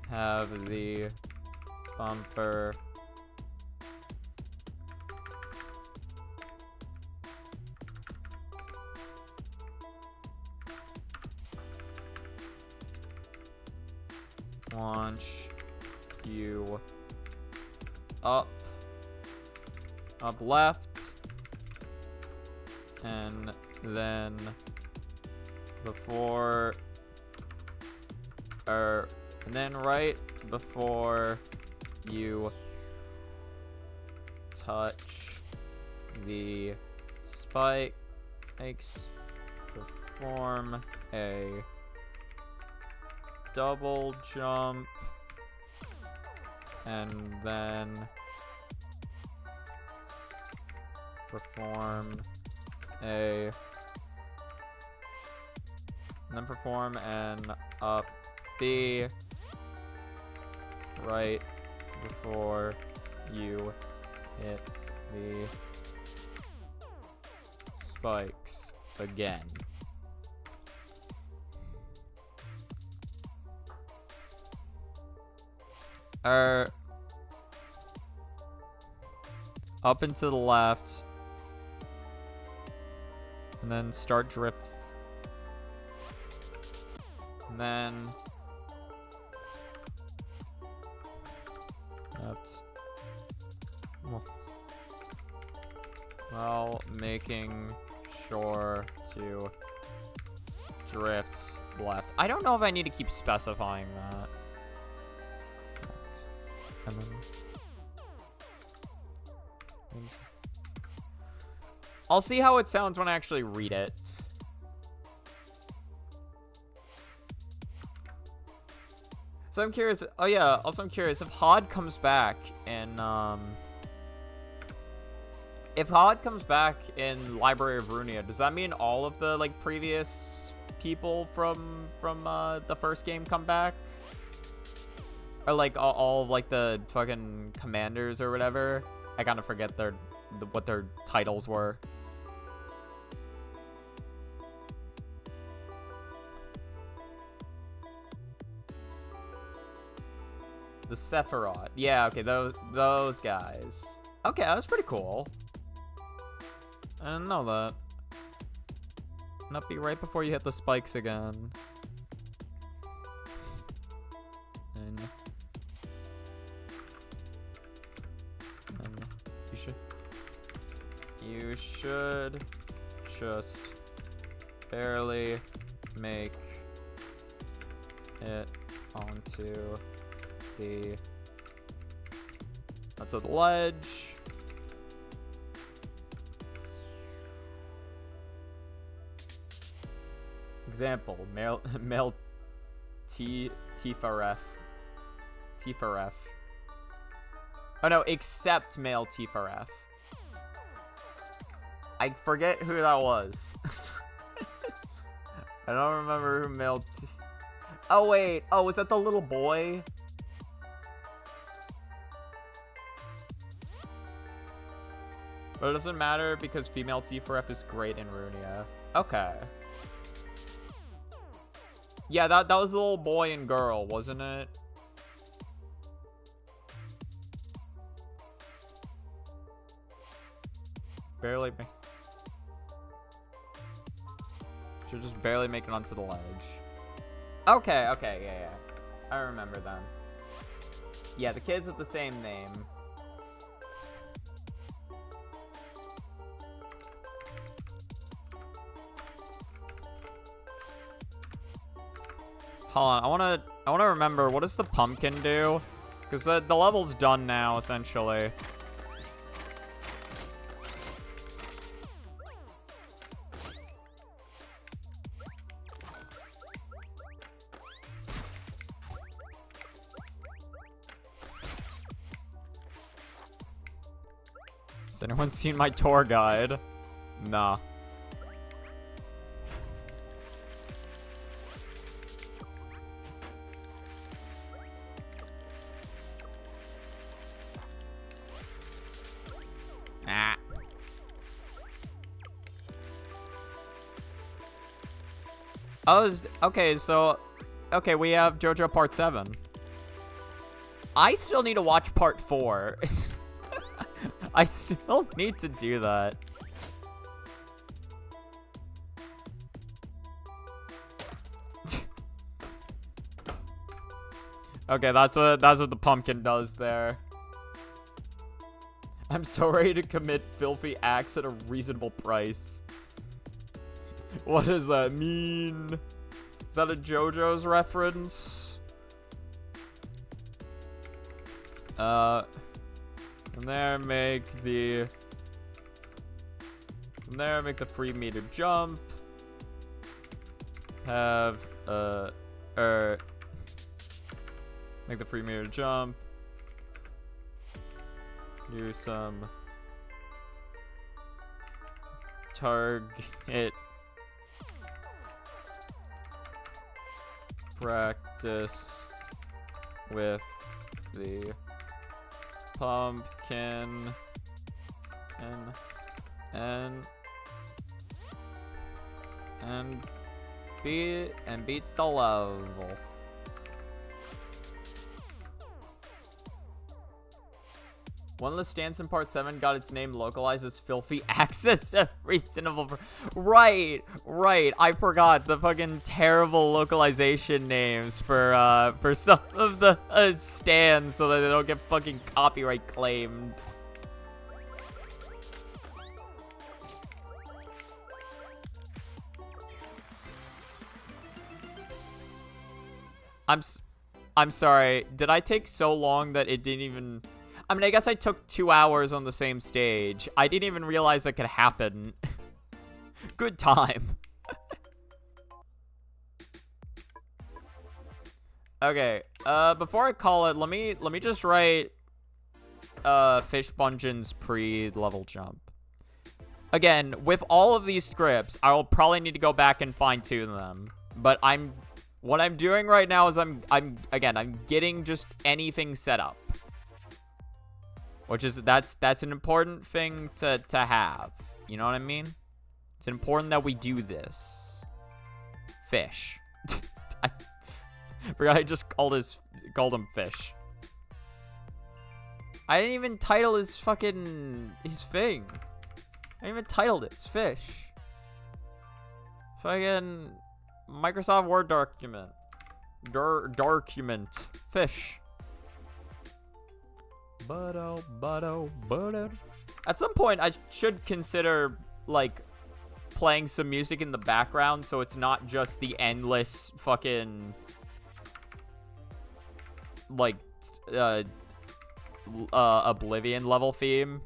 have the bumper launch you up left, and then before, and then right before you touch the spikes, perform a double jump, and then perform an up B right before you hit the spikes again. Up and to the left, and then start drift, and then left, while making sure to drift left. I don't know if I need to keep specifying that. And then I'll see how it sounds when I actually read it. So I'm curious. Oh yeah. Also, I'm curious if Hod comes back in if Hod comes back in Library of Runia, does that mean all of the like previous people from the first game come back? Or like all of like the fucking commanders or whatever? I kind of forget what their titles were. The Sephiroth. Yeah, okay, those guys. Okay, that was pretty cool. I didn't know that. Not be right before you hit the spikes again. And you should just barely make it onto the ledge. Example, male Tifaref. Oh no, except male Tifaref. I forget who that was. I don't remember who male Oh wait, oh, was that the little boy? But it doesn't matter because female Tifaref is great in Runia. Okay. Yeah, that was the little boy and girl, wasn't it? Barely. Should just barely make it onto the ledge. Okay, yeah. I remember them. Yeah, the kids with the same name. Hold on, I wanna remember, what does the pumpkin do? Because the level's done now, essentially. Has anyone seen my tour guide? Nah. Okay, so... Okay, we have JoJo Part 7. I still need to watch Part 4. I still need to do that. Okay, that's what the pumpkin does there. I'm so ready to commit filthy acts at a reasonable price. What does that mean? Is that a JoJo's reference? From there make the free meter jump. Make the free meter jump. Do some target practice with the pumpkin and beat the level. One of the stands in Part 7 got its name localized as Filthy Access at reasonable... Right. I forgot the fucking terrible localization names for some of the stands so that they don't get fucking copyright claimed. I'm sorry. Did I take so long that it didn't even... I mean, I guess I took 2 hours on the same stage. I didn't even realize that could happen. Good time. Okay, before I call it, let me just write Fishbunjin's pre-level jump. Again, with all of these scripts, I'll probably need to go back and fine-tune them. But what I'm doing right now is I'm getting just anything set up. Which is, that's an important thing to have. You know what I mean? It's important that we do this. Fish. I forgot I just called him Fish. I didn't even title his thing. I didn't even title this. Fish. Fucking Microsoft Word document. Document. Fish. At some point, I should consider, like, playing some music in the background so it's not just the endless fucking, like, Oblivion level theme.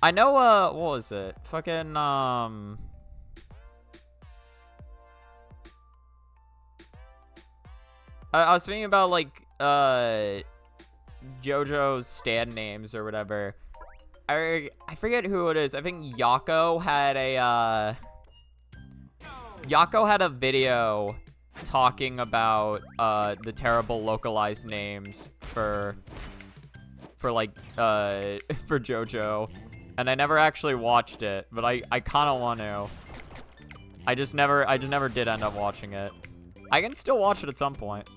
I know, what was it? Fucking, I was thinking about, like, JoJo's stand names or whatever. I forget who it is. I think Yako had a video talking about, the terrible localized names for like, for JoJo. And I never actually watched it, but I kind of want to. I just never did end up watching it. I can still watch it at some point.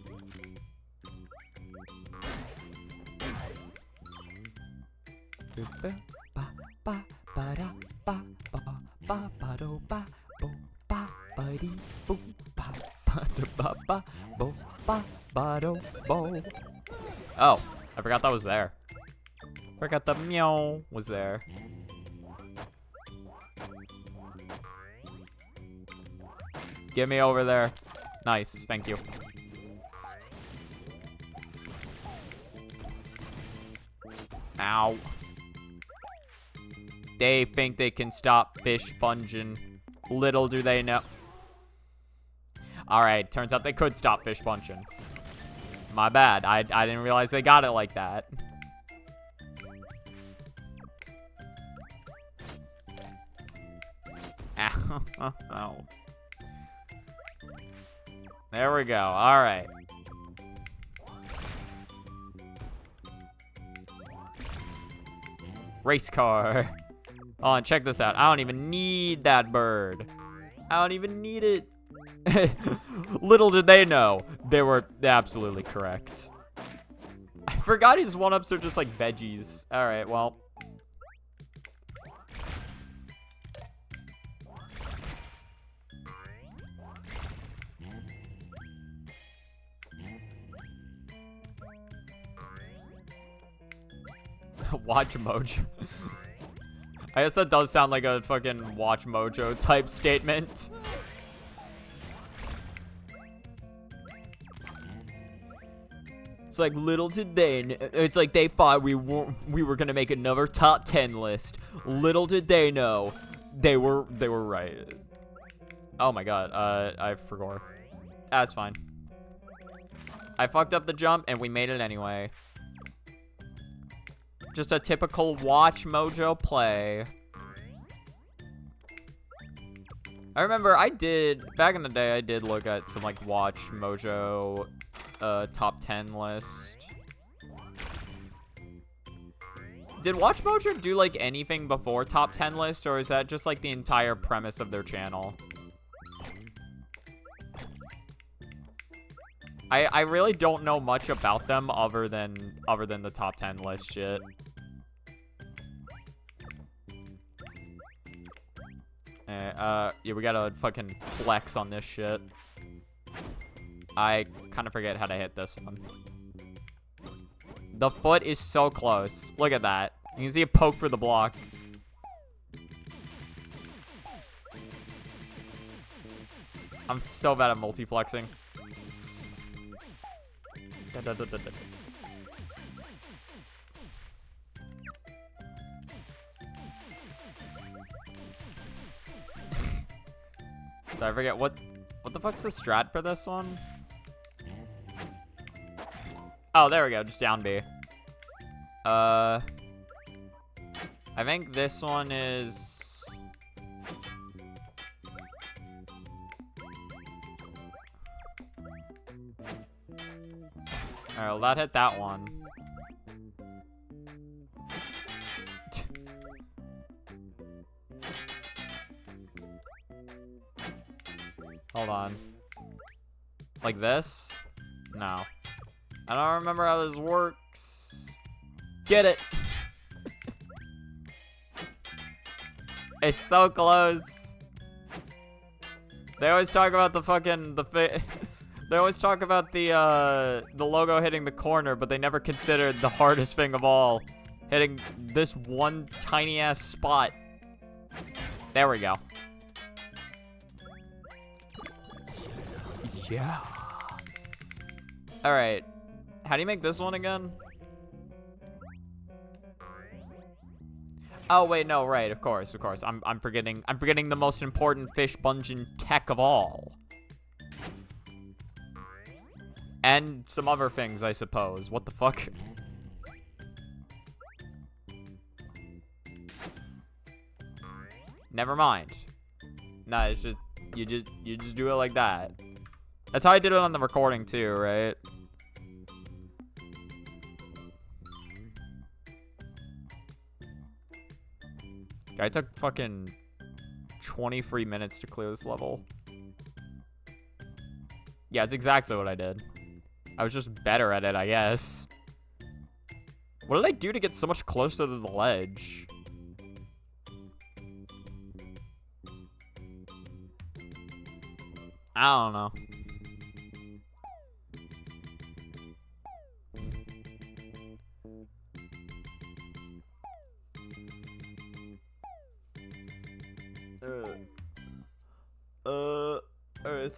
Oh, I forgot that was there. Forgot the meow was there. Get me over there. Nice, thank you. Ow. They think they can stop Fishbunjin. Little do they know. Alright, turns out they could stop Fishbunjin. My bad. I didn't realize they got it like that. Ow. Ow. There we go. All right. Race car. Oh, and check this out. I don't even need that bird. I don't even need it. Little did they know, they were absolutely correct. I forgot his one-ups are just like veggies. All right, well. Watch Mojo. I guess that does sound like a fucking Watch Mojo type statement. It's like little did they. It's like they thought we were gonna make another top 10 list. Little did they know, they were right. Oh my god. I forgot. That's fine. I fucked up the jump and we made it anyway. Just a typical Watch Mojo play. I remember back in the day, I did look at some, like, Watch Mojo, top 10 list. Did Watch Mojo do, like, anything before top 10 list, or is that just, like, the entire premise of their channel? I really don't know much about them other than the top 10 list shit. Yeah, we gotta fucking flex on this shit. I kind of forget how to hit this one. The foot is so close. Look at that. You can see it poke for the block. I'm so bad at multiflexing. So I forget what the fuck's the strat for this one? Oh, there we go, just down B. I think this one is alright, well, that hit that one. Hold on. Like this? No. I don't remember how this works. Get it! It's so close. They always talk about the fucking they always talk about the logo hitting the corner, but they never considered the hardest thing of all, hitting this one tiny ass spot. There we go. Yeah. All right. How do you make this one again? Oh wait, no, right, of course. I'm forgetting the most important Fishbunjin tech of all. And some other things, I suppose. What the fuck? Never mind. Nah, it's just you just do it like that. That's how I did it on the recording too, right? I took fucking 23 minutes to clear this level. Yeah, it's exactly what I did. I was just better at it, I guess. What did I do to get so much closer to the ledge? I don't know. Alright.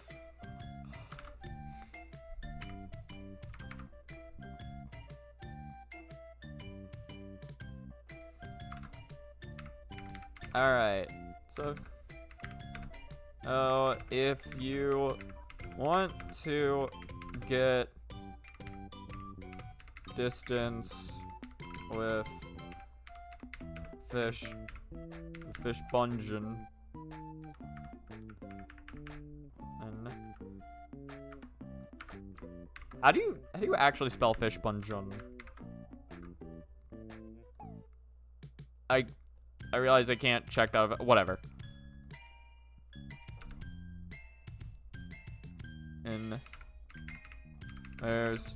Alright, so if you want to get distance with Fishbunjin, and how do you actually spell Fishbunjin? I realize I can't check that. Whatever. And there's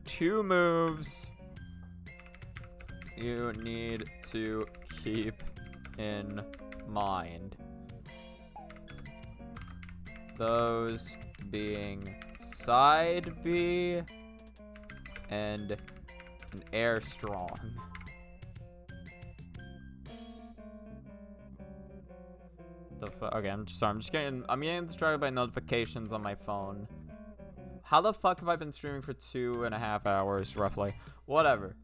2 moves you need to keep in mind. Those being side B and an air strong. Okay, I'm just getting distracted by notifications on my phone. How the fuck have I been streaming for 2.5 hours, roughly? Whatever.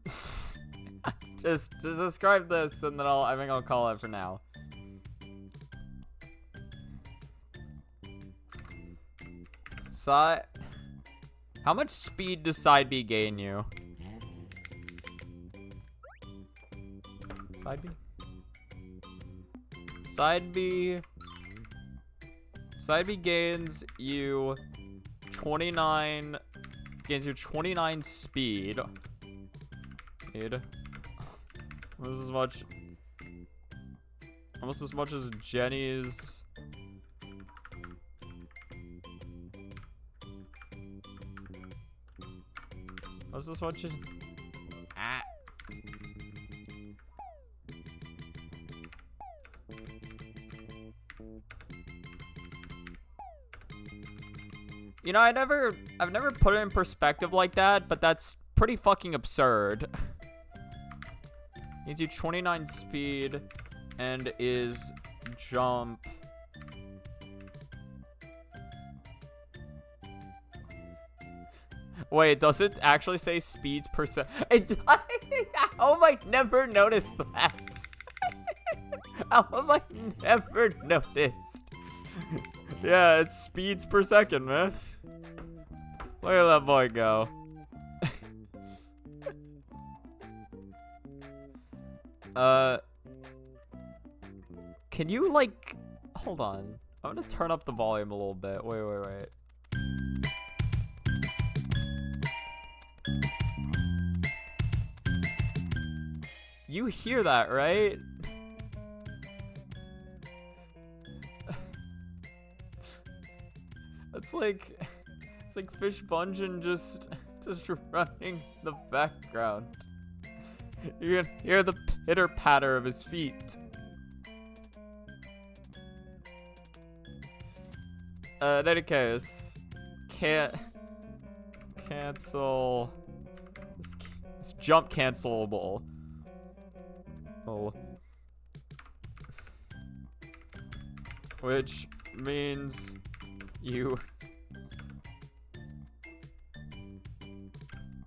just describe this, and then I think I'll call it for now. How much speed does side B gain you? Side B? Side B gains you 29 speed. Almost as much as Jenny's. Almost as much as You know, I've never put it in perspective like that, but that's pretty fucking absurd. Needs you 29 speed and is jump. Wait, does it actually say speeds per se? How have I never noticed that? How have I never noticed? Yeah, it's speeds per second, man. Look at that boy go. Can you, like... Hold on. I'm gonna turn up the volume a little bit. Wait. You hear that, right? It's like Fishbunjin just running in the background. You can hear the pitter patter of his feet. In any case, cancel. This jump cancelable. Oh. Which means you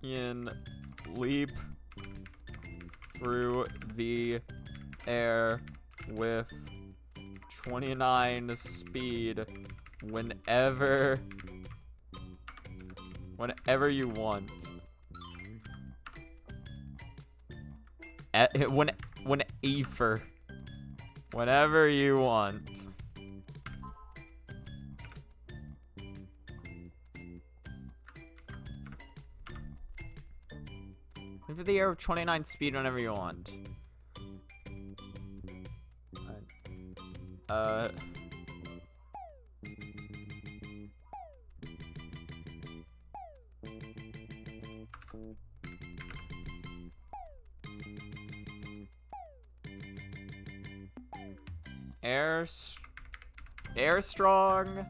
can leap through the air with 29 speed whenever you want. Whenever you want. Leap through the air with 29 speed whenever you want. Air strong.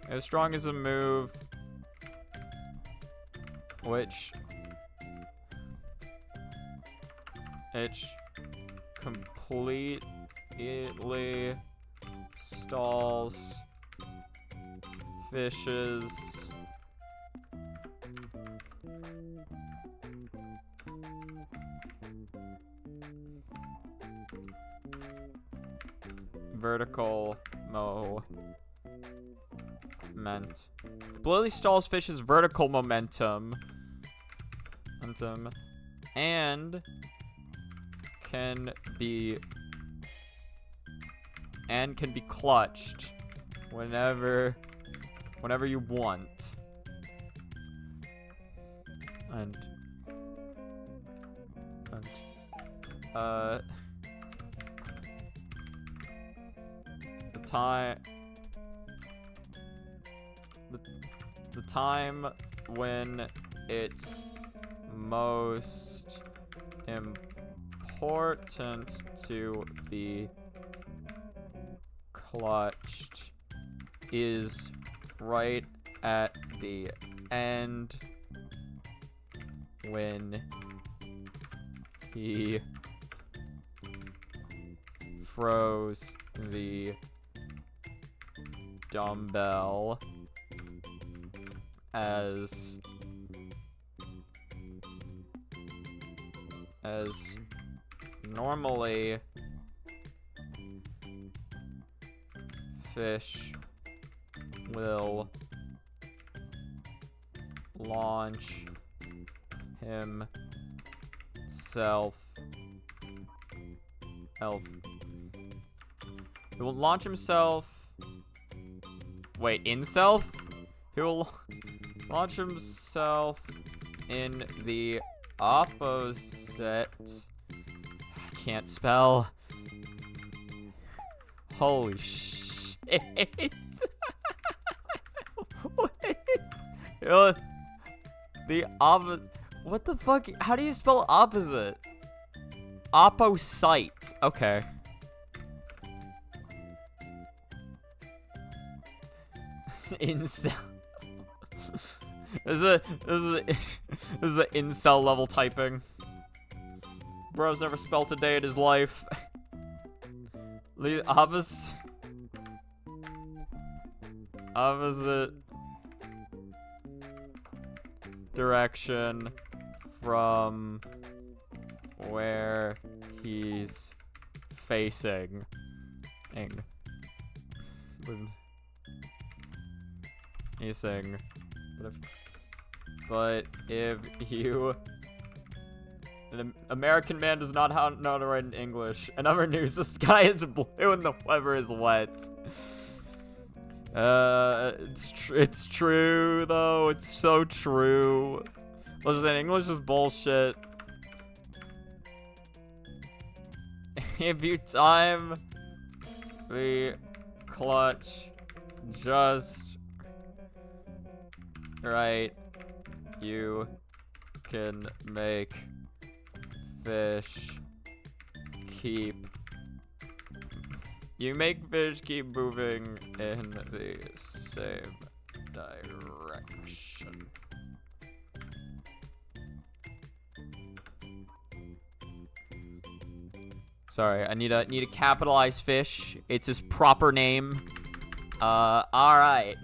Air strong is a move which completely stalls fishes vertical completely stalls fish's vertical momentum and can be clutched whenever you want. And the time when it's most important to be clutched is right at the end when he throws the dumbbell as normally fish will launch himself. He will launch himself. Wait, in self? He will launch himself in the opposite. I can't spell. Holy shit. Wait. The opposite. What the fuck? How do you spell opposite? Opposite. Okay. Incel. This is a incel level typing. Bro's never spelt a day in his life. Opposite direction from where he's facing. Facing. But if you... An American man does not know how to write in English. Another news, the sky is blue and the weather is wet. It's true, though. It's so true. Listen, English is bullshit. If you time the clutch just right, you can make fish keep moving in the same direction. Sorry, I need to capitalize fish. It's his proper name. All right.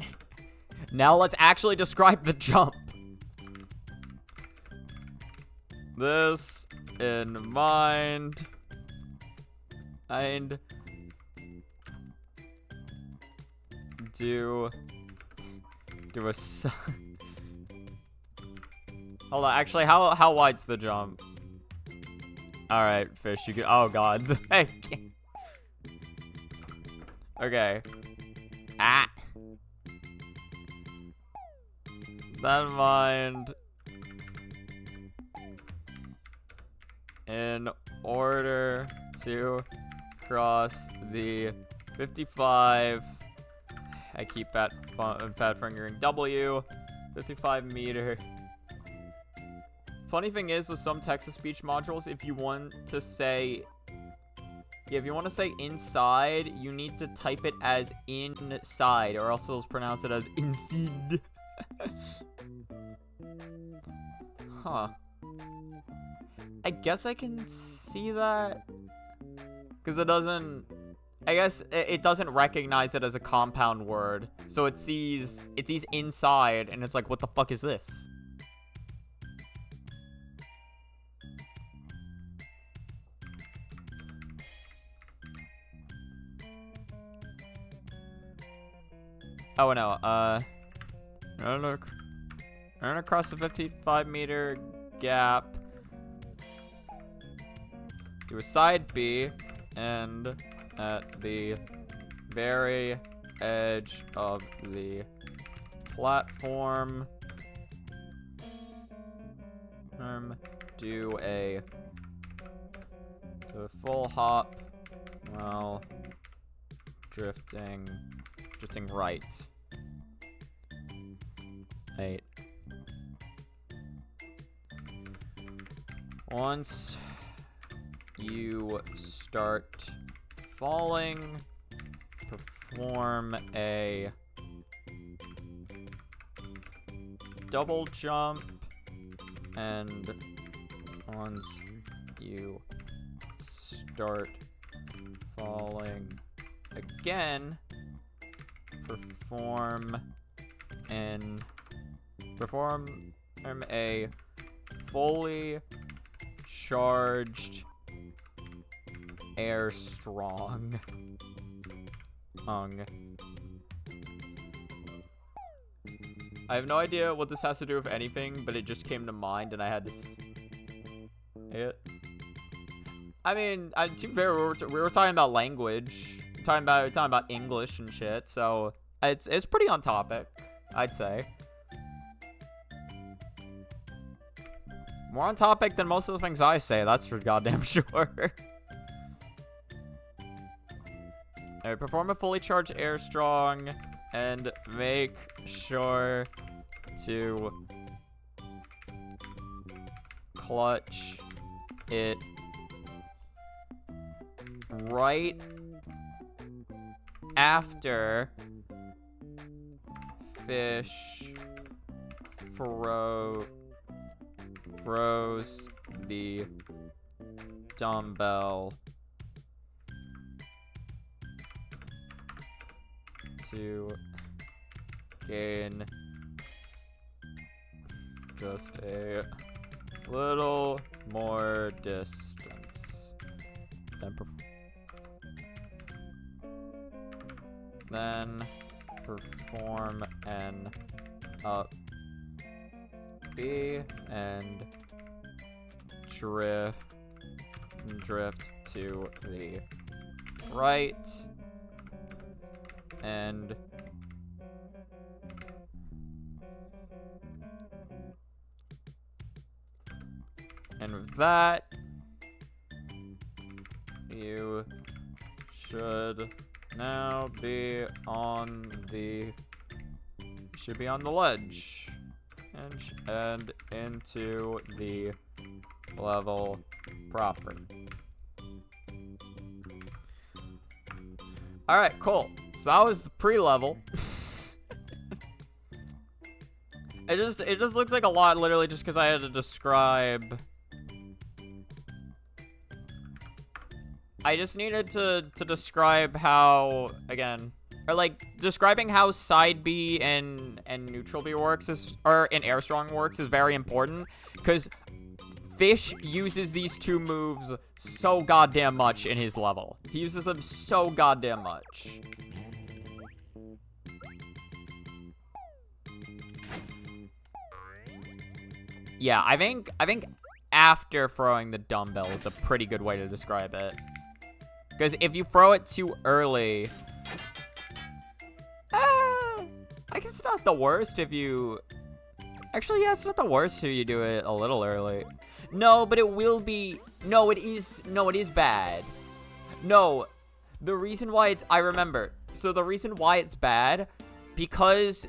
Now let's actually describe the jump. This in mind. And do a hold on, actually, how wide's the jump? All right, fish, you can. Oh god. Okay. Ah. That in mind. In order to cross the 55, I keep fat fingering W, 55 meter. Funny thing is, with some text-to-speech modules, if you want to say inside, you need to type it as inside, or else it'll pronounce it as inside. Huh. I guess I can see that. Because it doesn't... I guess it doesn't recognize it as a compound word. So it sees inside, and it's like, what the fuck is this? Oh, no. I'm gonna cross the 55-meter gap. Do a side B, and at the very edge of the platform, do a full hop while drifting right. 8. Once you start falling, perform a double jump, and once you start falling again, perform a fully charged air strong. I have no idea what this has to do with anything, but it just came to mind, and I had to say it. I mean, to be fair, we were talking about language, talking about English and shit, so it's pretty on topic, I'd say. More on topic than most of the things I say, that's for goddamn sure. Alright, perform a fully charged air strong and make sure to clutch it right after fish throws the dumbbell to gain just a little more distance, then perform an up B and drift to the right, and with that, you should now be on the ledge and into the level proper. All right, cool. So that was the pre-level. It just looks like a lot, literally, just because I had to describe. I just needed to describe how, again, or like describing how side B and neutral B works and air strong works is very important, because Fish uses these two moves so goddamn much in his level. He uses them so goddamn much. Yeah, I think after throwing the dumbbell is a pretty good way to describe it. Because if you throw it too early, I guess it's not the worst if you... Actually, yeah, it's not the worst if you do it a little early. No, but it will be... No, it is bad. No, the reason why it's... I remember. So the reason why it's bad, because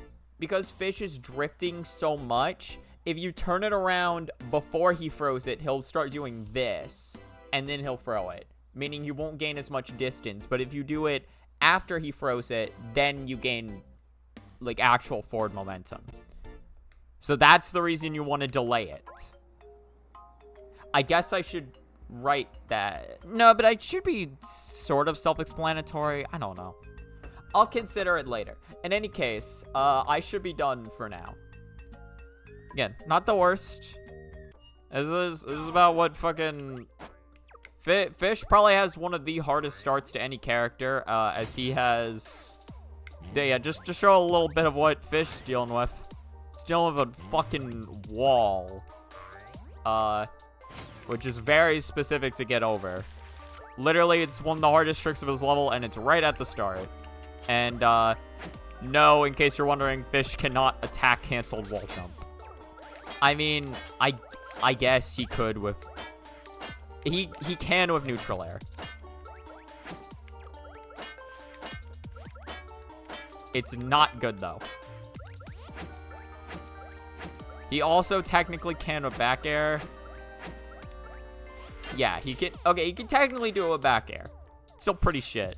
Fish is drifting so much, if you turn it around before he throws it, he'll start doing this, and then he'll throw it. Meaning you won't gain as much distance. But if you do it after he throws it, then you gain, like, actual forward momentum. So that's the reason you want to delay it. I guess I should write that. No, but it should be sort of self-explanatory. I don't know. I'll consider it later. In any case, I should be done for now. Again, not the worst. This is about what fucking... Fish probably has one of the hardest starts to any character, as he has... Yeah, just to show a little bit of what Fish's dealing with. He's dealing with a fucking wall. Which is very specific to get over. Literally, it's one of the hardest tricks of his level, and it's right at the start. And, no, in case you're wondering, Fish cannot attack canceled wall jump. I mean, I guess he could with... He can with neutral air. It's not good, though. He also technically can with back air. Yeah, he can... Okay, he can technically do it with back air. Still pretty shit.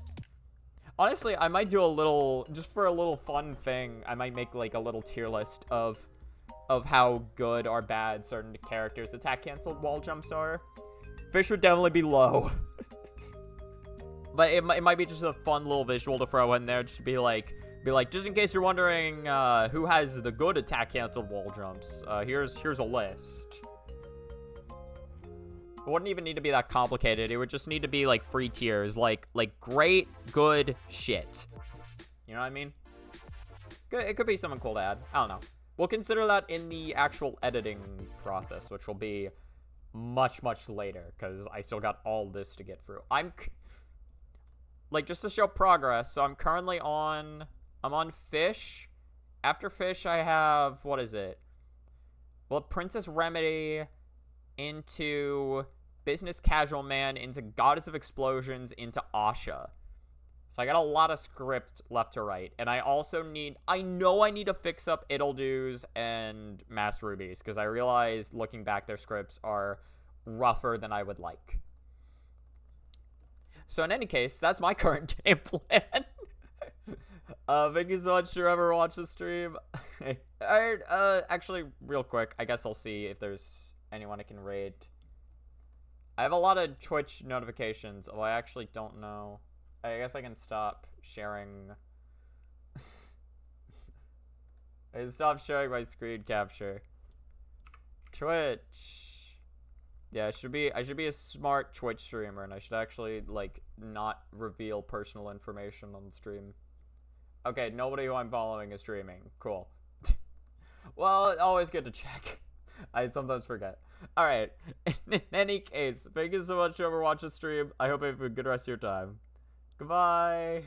Honestly, I might do a little... Just for a little fun thing, I might make, like, a little tier list of how good or bad certain characters' attack canceled wall jumps are. Fish would definitely be low. But it might be just a fun little visual to throw in there. Just to be like, just in case you're wondering who has the good attack canceled wall jumps, here's a list. It wouldn't even need to be that complicated. It would just need to be like 3 tiers, like great, good, shit. You know what I mean? It could be something cool to add. I don't know. We'll consider that in the actual editing process, which will be much, much later, because I still got all this to get through. Like, just to show progress, so I'm currently on Fish. After Fish, I have, what is it? Well, Princess Remedy into Business Casual Man, into Goddess of Explosions, into Asha. So I got a lot of script left to write. And I also need... I know I need to fix up Iddledoos and Mass Rubies, because I realized, looking back, their scripts are rougher than I would like. So in any case, that's my current game plan. Thank you so much for whoever watched the stream. Alright, actually, real quick, I guess I'll see if there's anyone I can raid. I have a lot of Twitch notifications. Oh, I actually don't know. I guess I can stop sharing. I can stop sharing my screen capture. Twitch. Yeah, I should be a smart Twitch streamer, and I should actually, like, not reveal personal information on the stream. Okay, nobody who I'm following is streaming. Cool. Well, always good to check. I sometimes forget. Alright, in any case, thank you so much for watching the stream. I hope you have a good rest of your time. Goodbye.